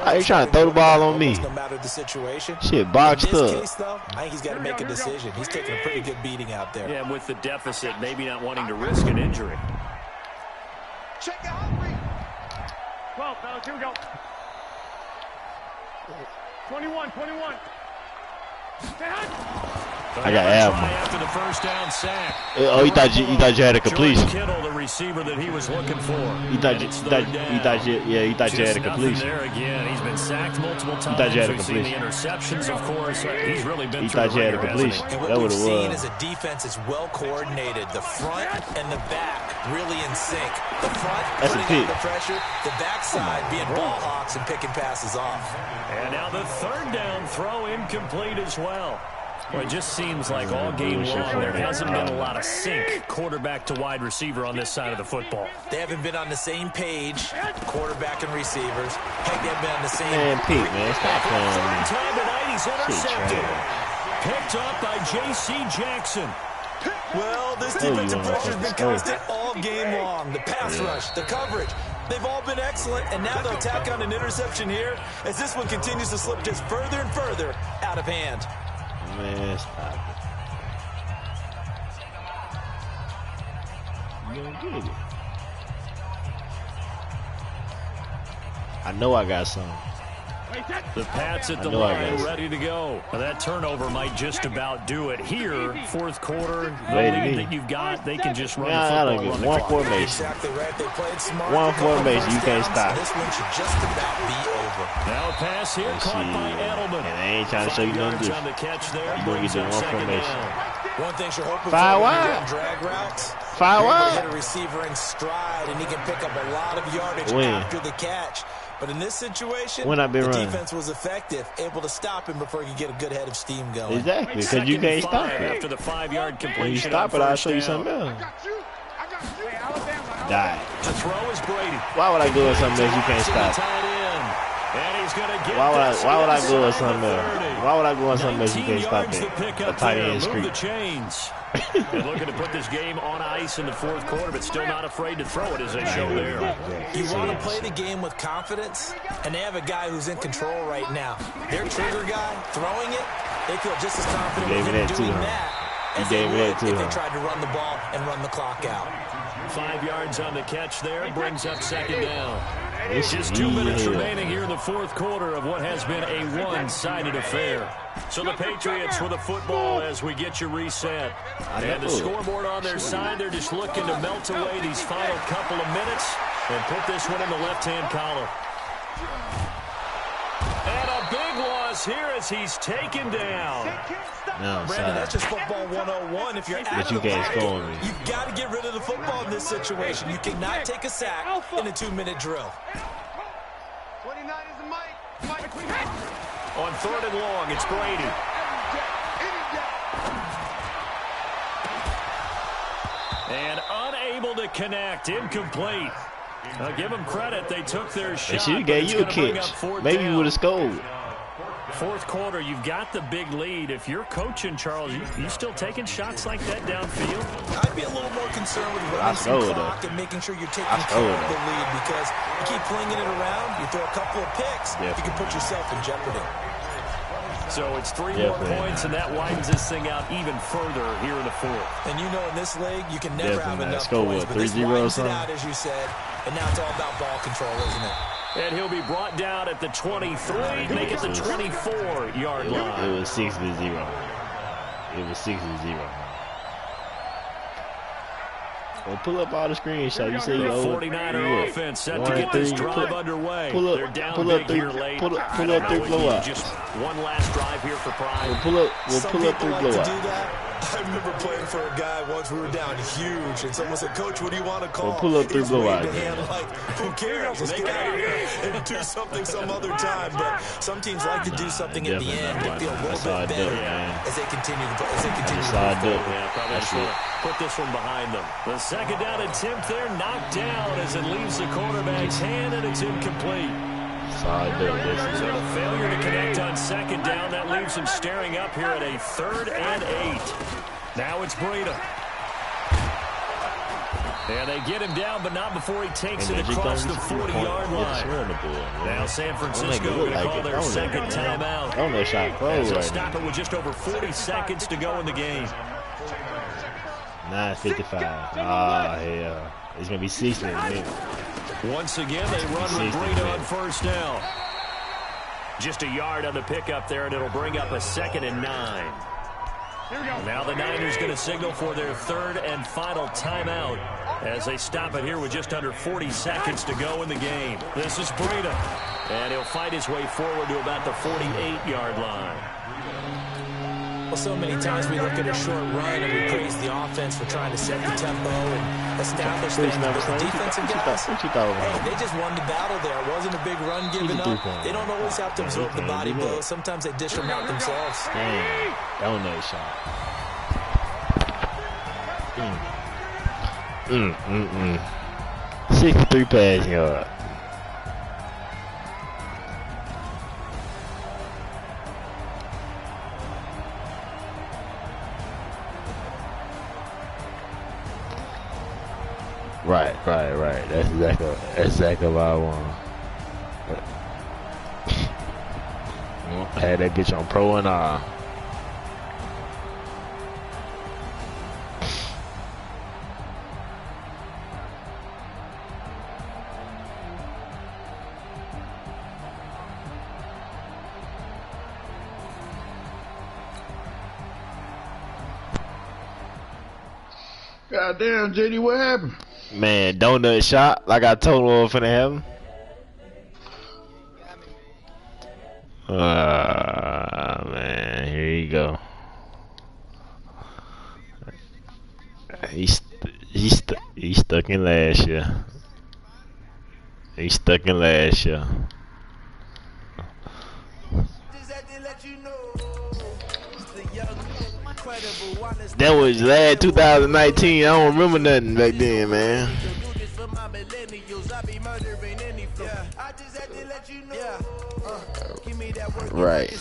How you trying to throw the ball on me? No matter the situation. Shit, boxed In this up. case, though, I think he's got to make a decision. He's taking a pretty good beating out there. Yeah, with the deficit, maybe not wanting to risk an injury. Check the hot read. 12, fellas, here we go. 21. Stay hot. I got Alvin. After the first down sack. Oh, you thought you had a completion. George Kittle, the receiver that he was looking for. You thought And you it's thought third down. you thought you yeah, you thought you had a Just nothing completion. there again. He's been sacked multiple times. thought you had a We've seen the completion. interceptions, of course. He's really been You through thought the you had a ringer, hasn't he? completion. And what That we've what it seen was. is a defense that's well coordinated. The front and the back really in sync. The front That's a putting pick. on the pressure, the backside being ball hawks and picking passes off. And now the third down throw incomplete as well. Well, it just seems like all game long there hasn't been a lot of sync quarterback to wide receiver on this side of the football. They haven't been on the same page, quarterback and receivers. Heck, they haven't been on the same. Man, Pete, man, stop playing with me. Third time tonight, he's intercepted. trash. Picked up by J.C. Jackson. Well, this Oh, you defensive wanna pressure has been fucking constant all game long. The pass rush, the coverage, they've all been excellent, and now they'll tack on an interception here as this one continues to slip just further and further out of hand. Man, stop it. You gonna get it. I know I got some. The Pats at the I know I line, got it. ready to go. Now, that turnover might just about do it here. Fourth quarter, the Wait a lead minute. that you've got, they can just run Yeah, I the don't football. get run the one clock. formation. Exactly right. They played smart. One Couple formation, you first can't downs, stop. This one should just about be over. Now a pass here, caught by Edelman. And I ain't trying to show you 5 nothing yards on different. the catch there. You gonna get brings that up one second formation. down. One thing you're hoping Five for when wide. you're running drag routes. Five you're able to wide. hit a receiver in stride, and he can pick up a lot of yardage When? after the catch. But in this situation, When I been the running. defense was effective, able to stop him before he could get a good head of steam going. Exactly, because you can't stop it. After the 5-yard completion. When you stop it, I'll show you something else. Die. The throw is Brady. Why would I go with something else you can't stop? And he's gonna get Why would I this go with inside something the else? 30. Why would I go with something else you 19 can't stop yards to pick it? A up tight there. end Move the streak. chains. They're looking to put this game on ice in the fourth quarter, but still not afraid to throw it as they show there. You want to play the game with confidence, and they have a guy who's in control right now. Their trigger guy, throwing it, they feel just as confident with him doing that as they would if they tried to run the ball and run the clock out. 5 yards on the catch there, brings up second down. Just 2 minutes remaining here in the fourth quarter of what has been a one-sided affair. So the Patriots with the football as we get you reset. And the scoreboard on their side, they're just looking to melt away these final couple of minutes and put this one in the left-hand column. And a big loss here as he's taken down. No, Brandon, that's just football 101. If you're out of the pocket, you've got to get rid of the football in this situation. You cannot take a sack in a 2-minute drill. 29 is the Mike. On 3rd and long, it's Brady. And unable to connect, incomplete. Give them credit, they took their shot. They should have gave you a catch. Maybe you would have scored. Fourth quarter, you've got the big lead. If you're coaching, Charles, you still taking shots like that downfield? I'd be a little more concerned with running some clock and making sure you're taking care of the lead, because you keep flinging it around, you throw a couple of picks, you can put yourself in jeopardy. So it's 3 more points, and that widens this thing out even further here in the fourth. And you know in this league, you can never have enough points, but this widens it out, as you said, and now it's all about ball control, isn't it? And he'll be brought down at the 23, make it the 24-yard line. It was 6-0. It was 6-0. Well, pull up all the screenshots. You say you 49er offense set to get this drive underway. They're down big here late. Pull up 3 blowouts. Just one last drive here for Pride. We'll pull up 3 blowouts. I remember playing for a guy once. We were down huge, and someone said, "Coach, what do you want to call?" We'll pull up 3 blowouts. Like, who cares? Let's get out of here and do something some other time. But some teams like to do something at the end to feel a little bit better as they continue to play. Yeah, probably just want to put this one behind them. The second down attempt there, knocked down as it leaves the quarterback's hand, and it's incomplete. So the failure to connect on second down, that leaves him staring up here at a 3rd and 8. Now it's Breida. And they get him down, but not before he takes it across the 40-yard line. Now San Francisco going to call their second timeout. They'll stop it with just over 40 seconds to go in the game. 9:55. Ah, hell. It's going to be 60 in a minute. Once again, they run with Breida on first down. Just a yard on the pickup there, and it'll bring up a 2nd and 9. Now the Niners going to signal for their 3rd and final timeout as they stop it here with just under 40 seconds to go in the game. This is Breida, and he'll fight his way forward to about the 48-yard line. Well, so many times we look at a short run and we praise the offense for trying to set the tempo and establish things. But the defensive guys, hey, they just won the battle there. It wasn't a big run given up. They don't always have to absorb the body blows. Sometimes they dish them out themselves. Dang, that was no shot. 63 passing yards. Right. That's exactly what I want. I had that bitch on Pro and R. Goddamn, JD, what happened? Man, donut shot like I told him what was finna happen. Man, here you go. He's stuck in last year. He stuck in last year. That was last 2019. I don't remember nothing back then, man. Right.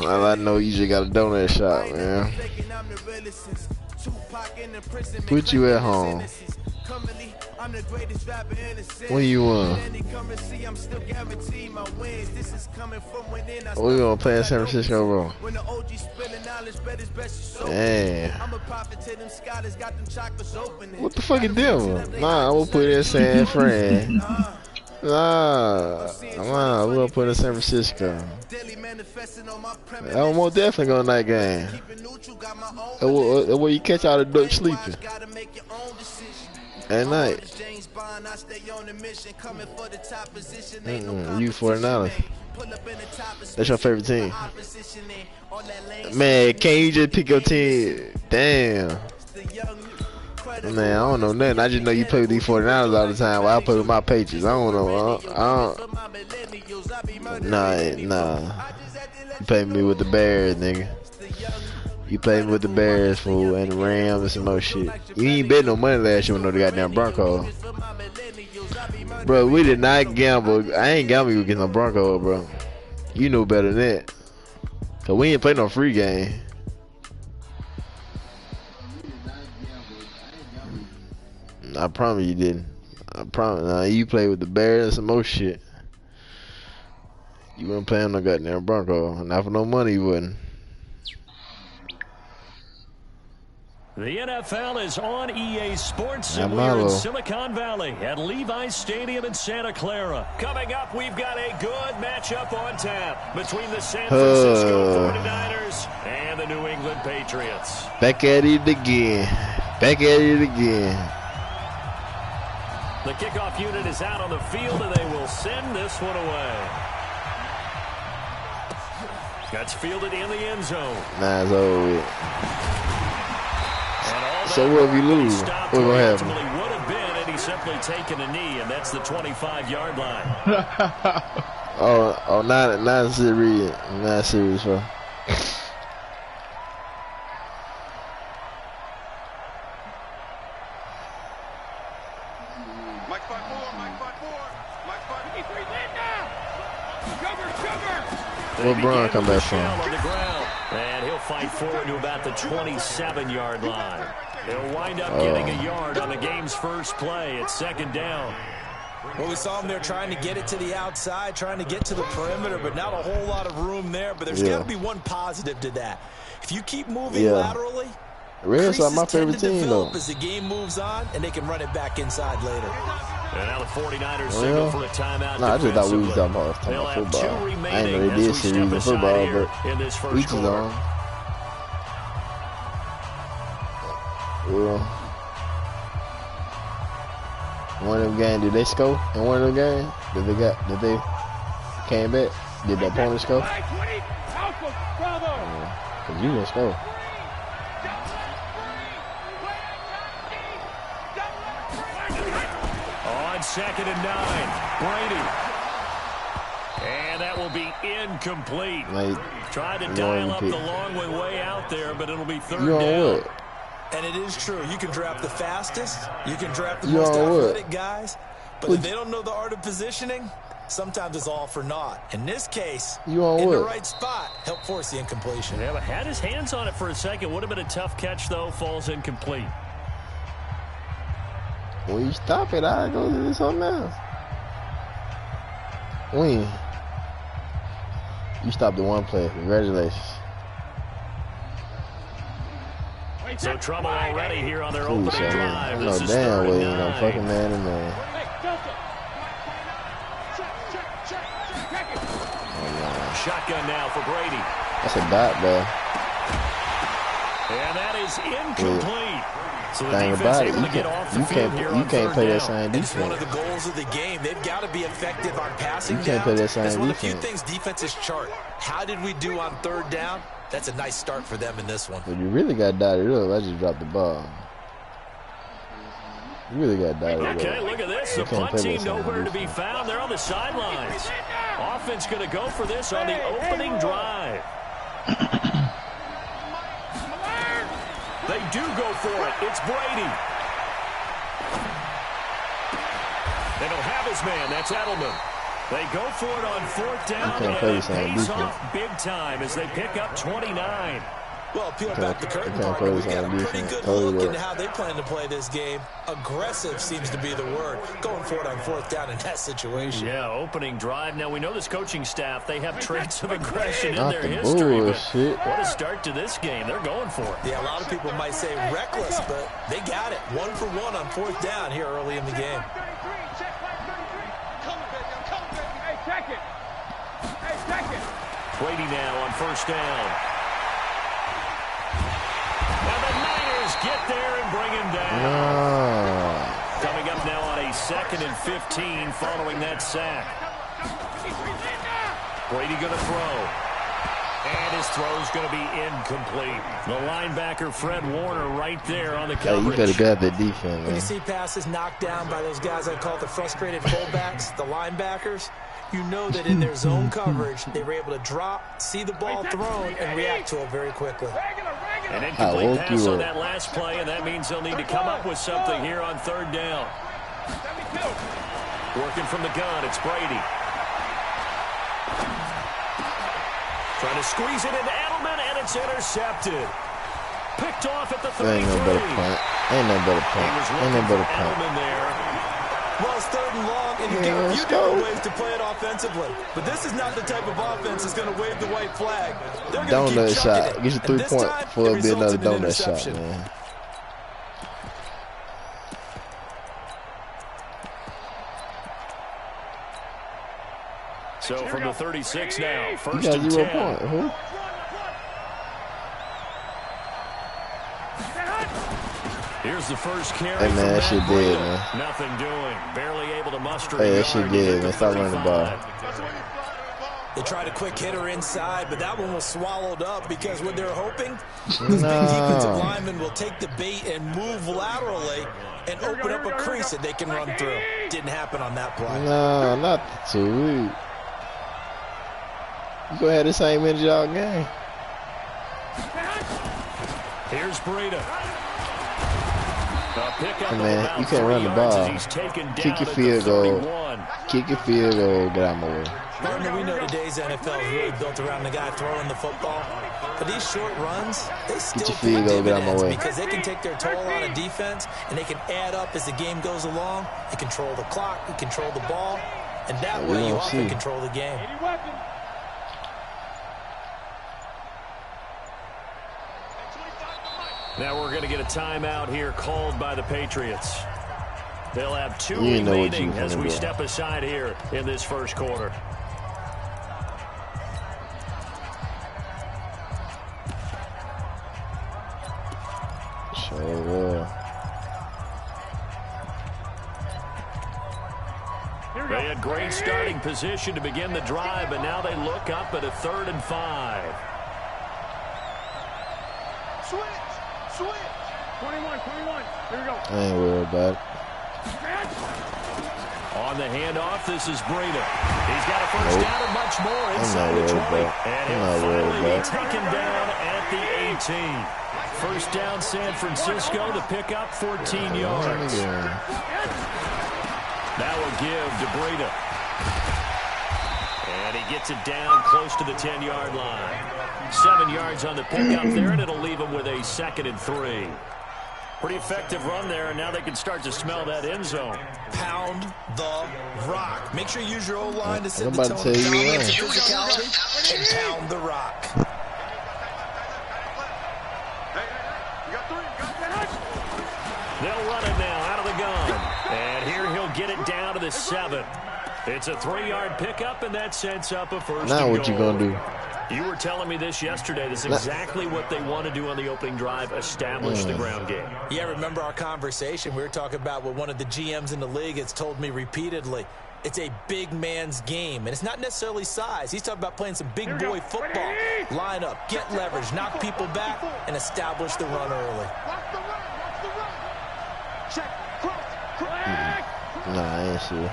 Well, I know you just got a donut shop, man. Put you at home. When you won? We gonna play in San Francisco, bro. Damn. What the fuck is them? Nah, I'm gonna put it in San Fran. Nah, we're gonna put it in San Francisco. I'm most definitely going to night game. Where you catch all the ducks sleeping at night. You 49ers. That's your favorite team. Man, can't you just pick your team? Damn. Man, I don't know nothing. I just know you play with these 49ers all the time. While I play with my Patriots. I don't know. Nah. You play me with the Bears, nigga. You played me with the Bears, fool, and the Rams and some more shit. You ain't bet no money last year with no goddamn Broncos. Bro, we did not gamble. I ain't gambling against no Broncos, bro. You know better than that. Cause we ain't play no free game. I promise you didn't. I promise. Nah, you played with the Bears and some more shit. You wouldn't play on no goddamn Broncos. Not for no money, you wouldn't. The NFL is on EA Sports, and we're in Silicon Valley at Levi's Stadium in Santa Clara. Coming up, we've got a good matchup on tap between the San Francisco 49ers and the New England Patriots. Back at it again. Back at it again. The kickoff unit is out on the field, and they will send this one away. That's fielded in the end zone. Nah, it's over with. So what if you lose? What's going to happen? Would have been had he simply taken a knee, and that's the 25-yard line. Not serious. Not serious, bro. Where Brian come back from? And he'll fight forward to about the 27-yard line. He'll wind up getting a yard on the game's first play. It's second down. Well, we saw him there trying to get it to the outside, trying to get to the perimeter, but not a whole lot of room there. But there's got to be one positive to that. If you keep moving laterally, Reds are my favorite team, though. As the game moves on, and they can run it back inside later. And now the 49ers signal for a timeout. I just thought we was talking about football. I ain't know they did series of football, but each is on. Yeah. One of them games, did they score in one of them games? Did they came back? Did the opponent score? Cause you didn't score. On 2nd and 9, Brady. And that will be incomplete. Tried to dial up the long way out there, but it'll be third down. What? And it is true. You can draft the fastest. You can draft the most athletic guys. But if they don't know the art of positioning, sometimes it's all for naught. In this case, in the right spot, help force the incompletion. Yeah, but had his hands on it for a second. Would have been a tough catch, though. Falls incomplete. When you stop it, I go to something else. When you stopped the one play, congratulations. So trouble already here on their opening drive. No damn way, no fucking man and man. Shotgun now for Brady. That's a dot, bro. And that is incomplete. So the Thing defense about it, able to get off the field here on can't third play that down. same It's one of the defense. goals of the game. They've got to be effective on passing You can't downs. play that same That's one of the few defense. things defenses chart. How did we do on third down? That's a nice start for them in this one. But you really got dotted up. I just dropped the ball. You really got dotted up. Okay, look at this. The punt team nowhere to be found. They're on the sidelines. Offense going to go for this on the opening drive. They do go for it. It's Brady. And he'll have his man. That's Edelman. They go for it on fourth down, and it pays off big time as they pick up 29. Well, peel back the curtain, partner. We've got a pretty good look into how they plan to play this game. Aggressive seems to be the word. Going for it on fourth down in that situation. Yeah, opening drive. Now, we know this coaching staff, they have traits of aggression in their history. But what a start to this game. They're going for it. Yeah, a lot of people might say reckless, but they got it. 1 for 1 on fourth down here early in the game. Brady now on first down. And the Niners get there and bring him down. Coming up now on a 2nd and 15 following that sack. Brady going to throw. And his throw's going to be incomplete. The linebacker, Fred Warner, right there on the coverage. Hey, you better grab that defense, man. When you see passes knocked down by those guys I call the frustrated fullbacks, the linebackers, you know that in their zone coverage, they were able to drop, see the ball thrown, and react to it very quickly. An incomplete pass on that last play, and that means they'll need to come up with something here on third down. Working from the gun, it's Brady. Trying to squeeze it into Edelman, and it's intercepted. Picked off at the 33. Ain't no better punt. Ain't no better punt. Ain't no better punt. Edelman there. Well, it's 3rd and long, and you've got a few different ways to play it offensively. But this is not the type of offense that's going to wave the white flag. They're going to keep chucking it. Get your 3 points before it be another donut shot, man. So from the 36 now, You first got and 0 10. point. Who? Here's the first carry. Hey, man, that shit dead, man. Nothing doing. Barely able to muster. Hey, that shit dead, man. Stop running the ball. They tried a quick hitter inside, but that one was swallowed up because what they're hoping, these big defensive linemen will take the bait and move laterally and open up a crease that they can run through. Didn't happen on that play. No, not the 2. You go ahead the same energy all game. Here's Breida. Hey, man, you can't run the ball. Kick your field goal. Kick your field goal. Get out of my way. Partner, we know today's NFL is really built around the guy throwing the football. But these short runs, they still pay dividends because they can take their toll on a defense, and they can add up as the game goes along. They control the clock, they control the ball, and that way you often control the game. Now we're going to get a timeout here called by the Patriots. They'll have 2 remaining as we step aside here in this first quarter. Sure will. They had great starting position to begin the drive, but now they look up at a 3rd and 5. Switch. 21. Here we go. I ain't worried about it. On the handoff, this is Breida. He's got a first down and much more inside the 20. And he'll finally be taken down at the 18. First down, San Francisco. The pickup, 14 yards. That will give to Breida. And he gets it down close to the 10-yard line. 7 yards on the pickup there, and it'll leave him with a 2nd and 3. Pretty effective run there, and now they can start to smell that end zone. Pound the rock. Make sure you use your O-line to set the tone of physicality and pound the rock. They'll run it now out of the gun. And here he'll get it down to the 7. It's a 3-yard pickup, and that sets up a first. Now what you gonna do? You were telling me this yesterday. This is exactly what they want to do on the opening drive, establish the ground game. Yeah, remember our conversation? We were talking about what one of the GMs in the league has told me repeatedly. It's a big man's game, and it's not necessarily size. He's talking about playing some big boy football. Line up, get leverage, knock people back, and establish the run early. Nah, I ain't sure.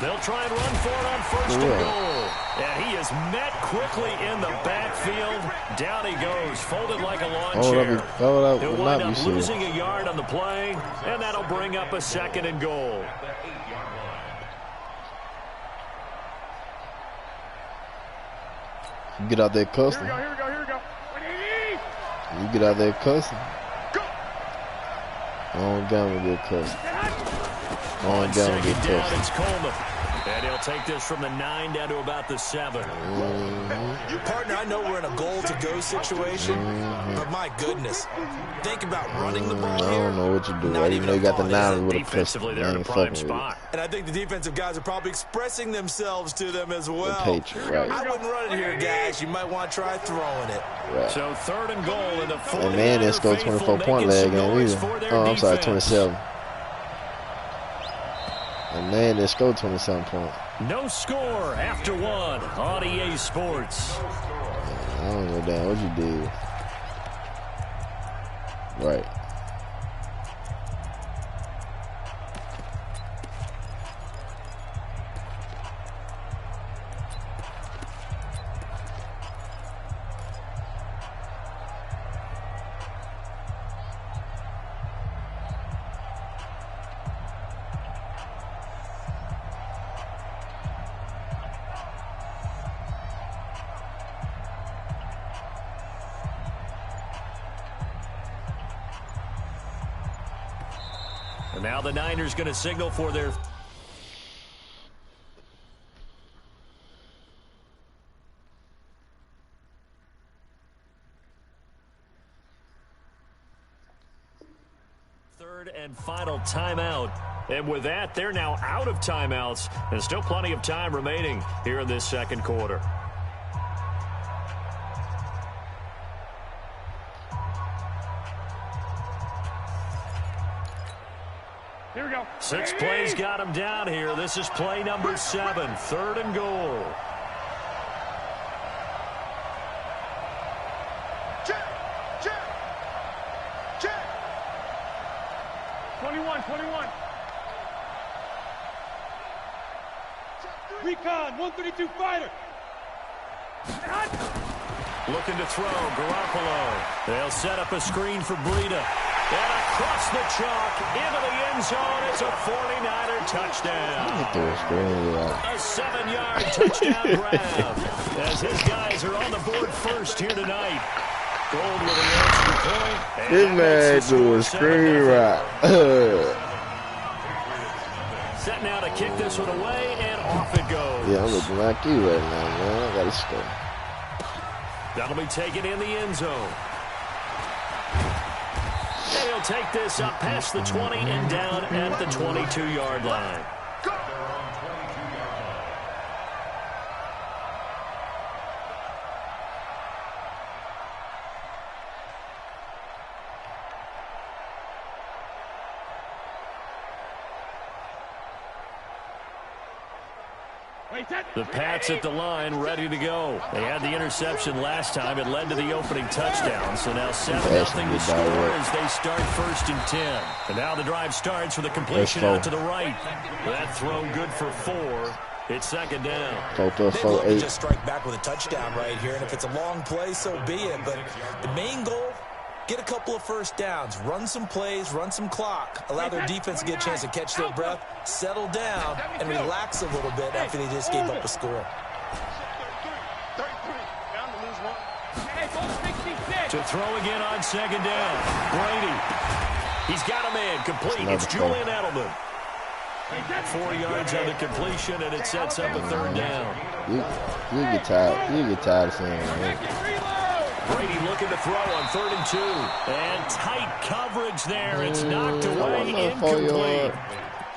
They'll try and run for it on first and goal. And he is met quickly in the backfield. Down he goes, folded like a lawn chair. He'll wind up losing a yard on the play, and that'll bring up a second and goal. You get out there cussing. Here we go. You get out there cussing. On down with your cussing. On down with your cussing. It's Coleman. And he'll take this from the 9 down to about the 7. Partner, I know we're in a goal-to-go situation, but my goodness, think about running the ball I don't know what you do. I didn't know you got the 9 with a pistol. Defensively, they're in a prime spot. And I think the defensive guys are probably expressing themselves to them as well. Patriot, right. I wouldn't run it here, guys. You might want to try throwing it. Right. So 3rd and goal in the 49er And man didn't score 24-point leg game either. Oh, I'm sorry, 27. And man didn't score 27 points. No score after 1 on EA Sports. I don't know, damn, what you did. Right. And now the Niners going to signal for their... third and final timeout. And with that, they're now out of timeouts. And still plenty of time remaining here in this second quarter. Here we go. 6 plays got him down here. This is play number 7, 3rd and goal. Check. 21. Recon, 132 fighter. Looking to throw, Garoppolo. They'll set up a screen for Breida. And across the chalk, into the end zone, it's a 49er touchdown. A 7-yard touchdown grab. As his guys are on the board first here tonight. Gold with an extra point. This man do a screen route. Set now to kick this one away, and off it goes. Yeah, I'm looking like you right now, man. I gotta score. That'll be taken in the end zone. He'll take this up past the 20 and down at the 22-yard line. The Pats at the line, ready to go. They had the interception last time. It led to the opening touchdown. So now 7-0 to score as they start 1st and 10. And now the drive starts with a completion out to the right. That throw good for 4. It's 2nd down. They'd love to just strike back with a touchdown right here. And if it's a long play, so be it. But the main goal, get a couple of first downs, run some plays, run some clock, allow their defense to get a chance to catch their breath, settle down, and relax a little bit after they just gave up a score. To throw again on 2nd down. Brady. He's got a man complete. It's Julian Edelman. 4 yards on the completion, and it sets up a 3rd down. You get tired. You get tired of saying that. Brady looking to throw on 3rd and 2. And tight coverage there. It's knocked away, incomplete.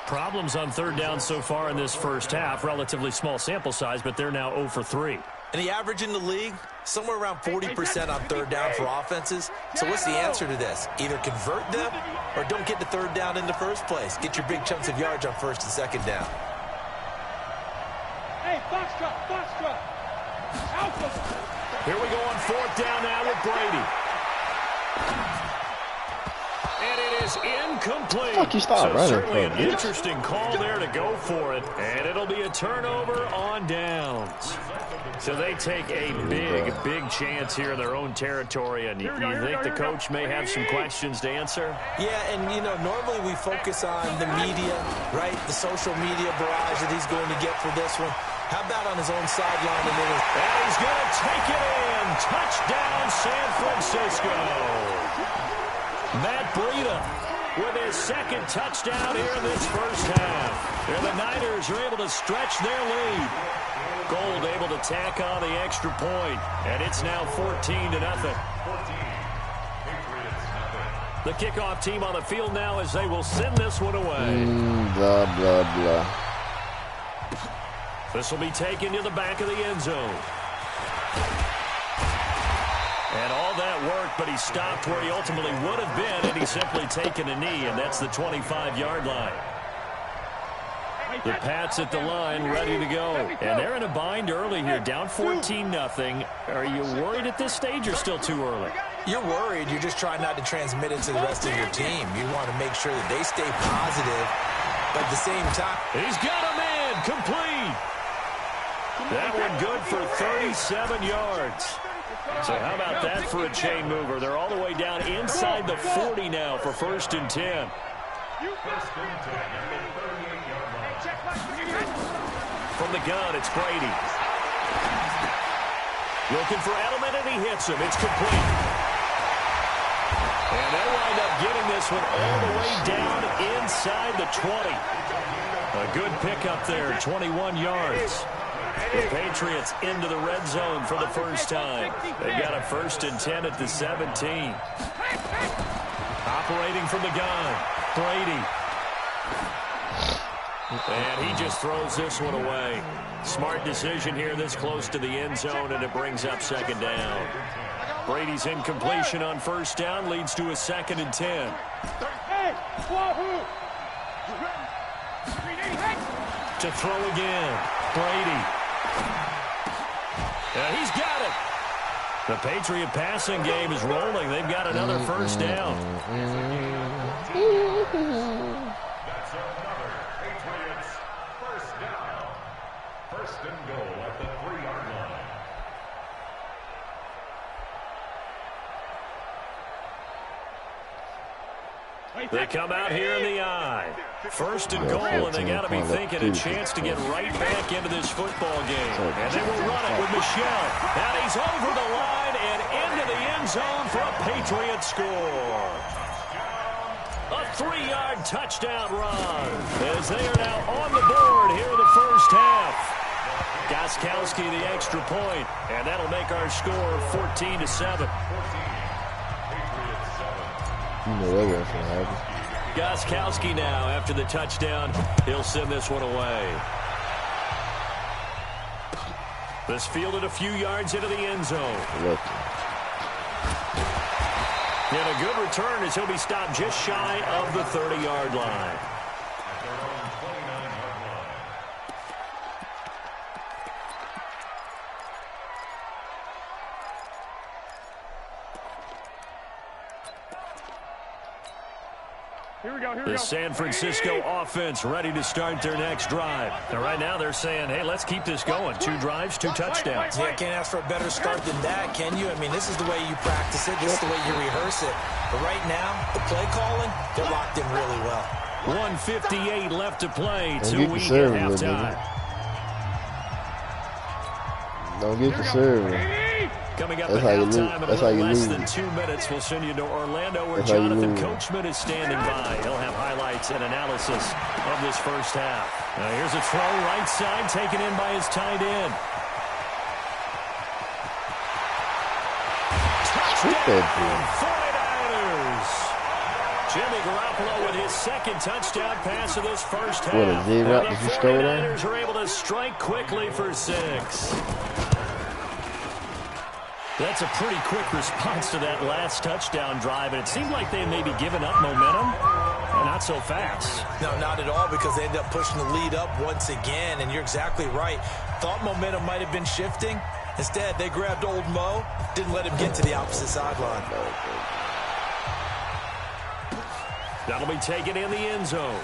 Problems on third down so far in this first half. Relatively small sample size, but they're now 0 for 3. And the average in the league, somewhere around 40% on third down for offenses. So what's the answer to this? Either convert them or don't get the third down in the first place. Get your big chunks of yards on first and second down. Hey, box drop, box drop. Here we go on fourth down now with Brady. And it is incomplete. Fuck, you stopped so running certainly for an it. interesting call there to go for it. And it'll be a turnover on downs. So they take a big chance here in their own territory. And you think the coach may have some questions to answer? Yeah, and, you know, normally we focus on the media, right? The social media barrage that he's going to get for this one. How about on his own sideline? And he's going to take it in. Touchdown, San Francisco. Matt Breida with his second touchdown here in this first half. And the Niners are able to stretch their lead. Gold able to tack on the extra point, and it's now 14-0. The kickoff team on the field now as they will send this one away. Blah, blah, blah. This will be taken to the back of the end zone. And all that worked, but he stopped where he ultimately would have been, and he's simply taken a knee, and that's the 25-yard line. The Pats at the line, ready to go. And they're in a bind early here, down 14-0. Are you worried at this stage or still too early? You're worried. You're just trying not to transmit it to the rest of your team. You want to make sure that they stay positive, but at the same time. He's got him in, complete. That one good for 37 yards. So how about that for a chain mover? They're all the way down inside the 40 now for 1st and 10. From the gun, it's Brady. Looking for Edelman, and he hits him. It's complete. And they'll wind up getting this one all the way down inside the 20. A good pickup there, 21 yards. The Patriots into the red zone for the first time. They've got a 1st and 10 at the 17. Operating from the gun, Brady. And he just throws this one away. Smart decision here this close to the end zone, and it brings up 2nd down. Brady's incompletion on 1st down leads to a 2nd and 10. To throw again, Brady. And he's got it. The Patriot passing game is rolling. They've got another 1st down. That's another Patriots 1st down. 1st and goal at the 3-yard line. They come out here in the eye. 1st and goal, and they got to be thinking a chance to get right back into this football game. And they will run it with Michel. And he's over the line and into the end zone for a Patriot score. A 3-yard touchdown run as they are now on the board here in the first half. Gostkowski the extra point, and that'll make our score 14-7. You know that was going to happen. Gostkowski now, after the touchdown, he'll send this one away. This fielded a few yards into the end zone. And a good return as he'll be stopped just shy of the 30-yard line. The San Francisco offense ready to start their next drive. And right now they're saying, hey, let's keep this going. 2 drives, 2 touchdowns. Yeah, can't ask for a better start than that, can you? I mean, this is the way you practice it. This is the way you rehearse it. But right now, the play calling, they're locked in really well. 1:58 left to play. 2 weeks at halftime. Don't get the server. Coming up That's at how you halftime lose. in a That's how little you less lose. than 2 minutes, we'll send you to Orlando where That's how you Jonathan lose. Coachman is standing by. He'll have highlights and analysis of this first half. Now here's a throw right side taken in by his tight end. Touchdown 49ers. Jimmy Garoppolo with his second touchdown pass of this first half. What is he about? Did you score that? The 49ers are able to strike quickly for 6. That's a pretty quick response to that last touchdown drive, and it seemed like they may be giving up momentum. Not so fast. No, not at all, because they ended up pushing the lead up once again, and you're exactly right. Thought momentum might have been shifting. Instead, they grabbed old Mo, didn't let him get to the opposite sideline. That'll be taken in the end zone.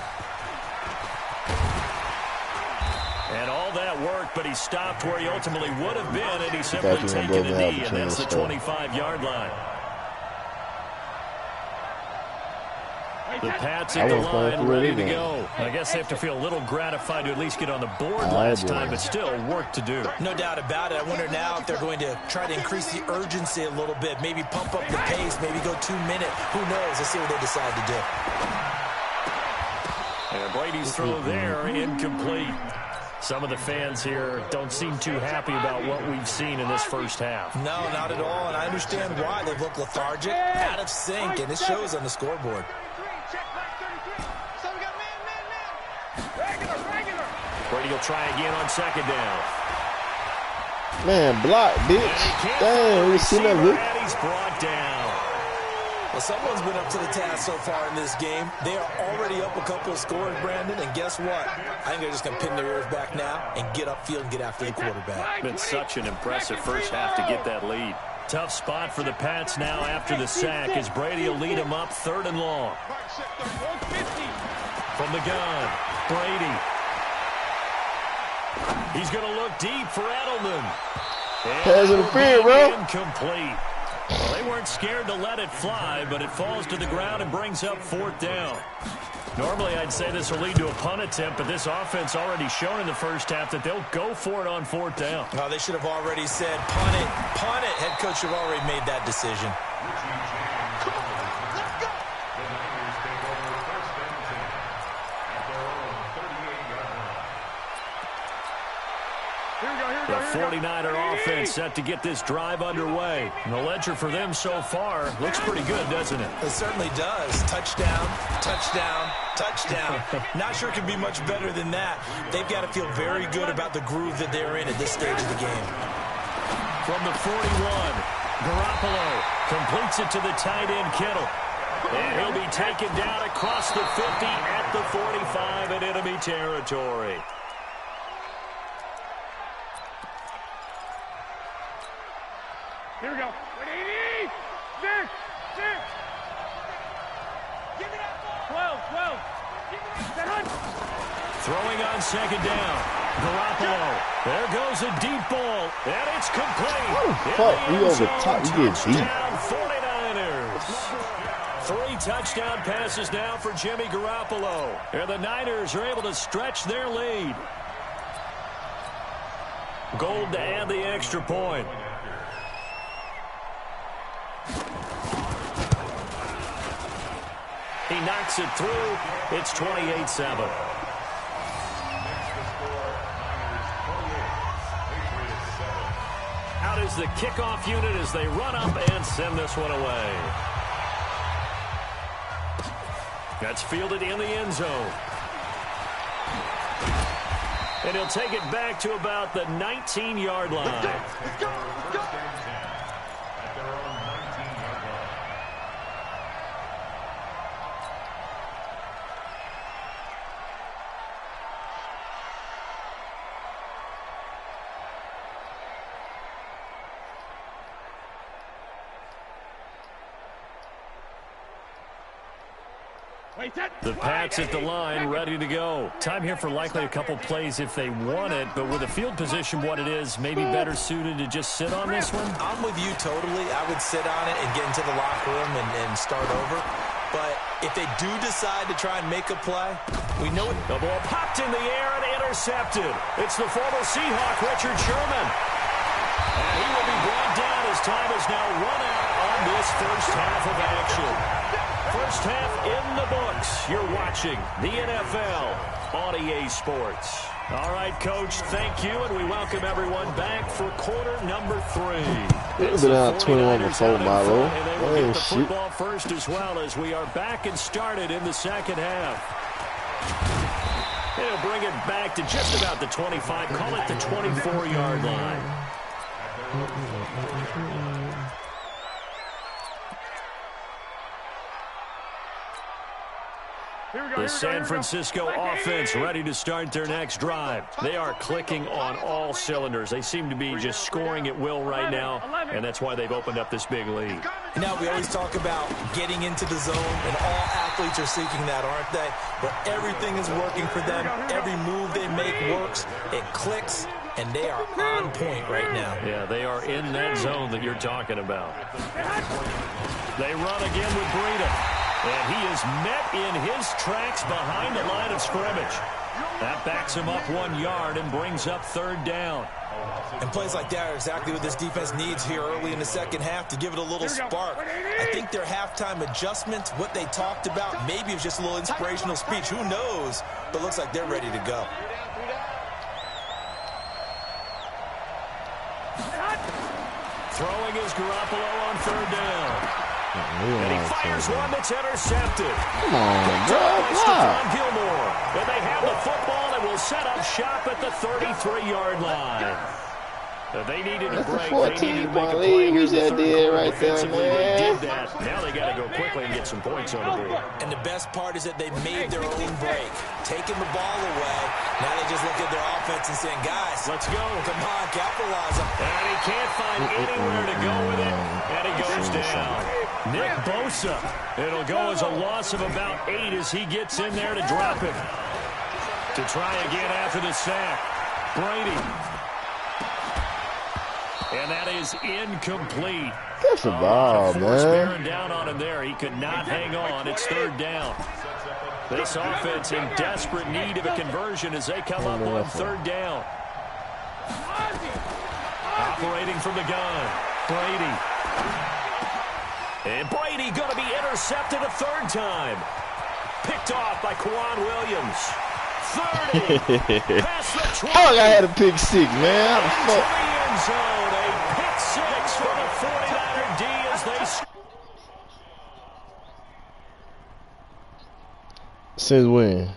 And all that work, but he stopped where he ultimately would have been, and he simply taken a knee, and that's the 25-yard line. The Pats at the line ready to go. I guess they have to feel a little gratified to at least get on the board last time, but still work to do. No doubt about it. I wonder now if they're going to try to increase the urgency a little bit, maybe pump up the pace, maybe go 2 minutes. Who knows? Let's see what they decide to do. And Brady's throw there, incomplete. Some of the fans here don't seem too happy about what we've seen in this first half. No, not at all, and I understand why. They look lethargic, out of sync, and it shows on the scoreboard. Brady will try again on second down. Man, block, bitch. Damn, we seen that look. And he's brought down. Well, someone's been up to the task so far in this game. They are already up a couple of scores, Brandon, and guess what? I think they're just going to pin their ears back now and get upfield and get after the quarterback. Been such an impressive first half to get that lead. Tough spot for the Pats now after the sack as Brady will lead them up 3rd and long. From the gun, Brady. He's going to look deep for Edelman. Pass interference, bro. Incomplete. Well, they weren't scared to let it fly, but it falls to the ground and brings up 4th down. Normally, I'd say this will lead to a punt attempt, but this offense already shown in the first half that they'll go for it on 4th down. Oh, they should have already said, punt it, punt it. Head coach should have already made that decision. The 49er offense set to get this drive underway. And the ledger for them so far looks pretty good, doesn't it? It certainly does. Touchdown, touchdown, touchdown. Not sure it can be much better than that. They've got to feel very good about the groove that they're in at this stage of the game. From the 41, Garoppolo completes it to the tight end, Kittle. And he'll be taken down across the 50 at the 45 in enemy territory. Here we go. 180. 6. Give me that ball. 12. Give me that. Throwing on second down. Garoppolo. There goes a deep ball. And it's complete. Fuck, we over top. We get deep. 49ers. 3 touchdown passes now for Jimmy Garoppolo. And the Niners are able to stretch their lead. Gold to add the extra point. He knocks it through. It's 28-7. Out is the kickoff unit as they run up and send this one away. That's fielded in the end zone. And he'll take it back to about the 19-yard line. Let's go. The Pats at the line, ready to go. Time here for likely a couple plays if they want it, but with the field position what it is, maybe better suited to just sit on this one? I'm with you totally. I would sit on it and get into the locker room and start over. But if they do decide to try and make a play, we know it. The ball popped in the air and intercepted. It's the former Seahawk, Richard Sherman. And he will be brought down as time is now run out on this first half of action. First half in the books. You're watching the NFL on EA Sports. All right, Coach, thank you, and we welcome everyone back for quarter number 3. They've been out 21 before, Milo. And they will That get ain't the shit. football first as well as we are back and started in the second half. They'll bring it back to just about the 25. Call it the 24-yard line. The San Francisco offense ready to start their next drive. They are clicking on all cylinders. They seem to be just scoring at will right now, and that's why they've opened up this big lead. Now, we always talk about getting into the zone, and all athletes are seeking that, aren't they? But everything is working for them. Every move they make works. It clicks, and they are on point right now. Yeah, they are in that zone that you're talking about. They run again with Breida. And he is met in his tracks behind the line of scrimmage. That backs him up 1 yard and brings up third down. And plays like that are exactly what this defense needs here early in the second half to give it a little spark. I think their halftime adjustment, what they talked about, maybe it was just a little inspirational speech. Who knows? But looks like they're ready to go. Throwing is Garoppolo on third down. And he fires one that's intercepted. Come on, bro. Stephon Gilmore. And they have the football and will set up shop at the 33-yard line. They needed a break. They needed to make a play here in the third quarter. Right there, Defensively, they man. did that. Now they got to go quickly and get some points on the board. And the best part is that they made their own break, taking the ball away. Now they just look at their offense and saying, guys, Let's go. come on, capitalize them. And he can't find anywhere to go with it. And he goes down. Nick Bosa. It'll go as a loss of about 8 as he gets in there to drop it. To try again after the sack. Brady. And that is incomplete. That's a ball, Force man. bearing down on him there. He could not hang on. It's third down. This offense in desperate need of a conversion as they come up on third down. Operating from the gun. Brady. And Brady going to be intercepted a third time. Picked off by Kwan Williams. 30. Past the 20. Fuck, I had a pick 6, man. Into Fuck. the end zone. A pick 6 for the 49er D as they... Since when?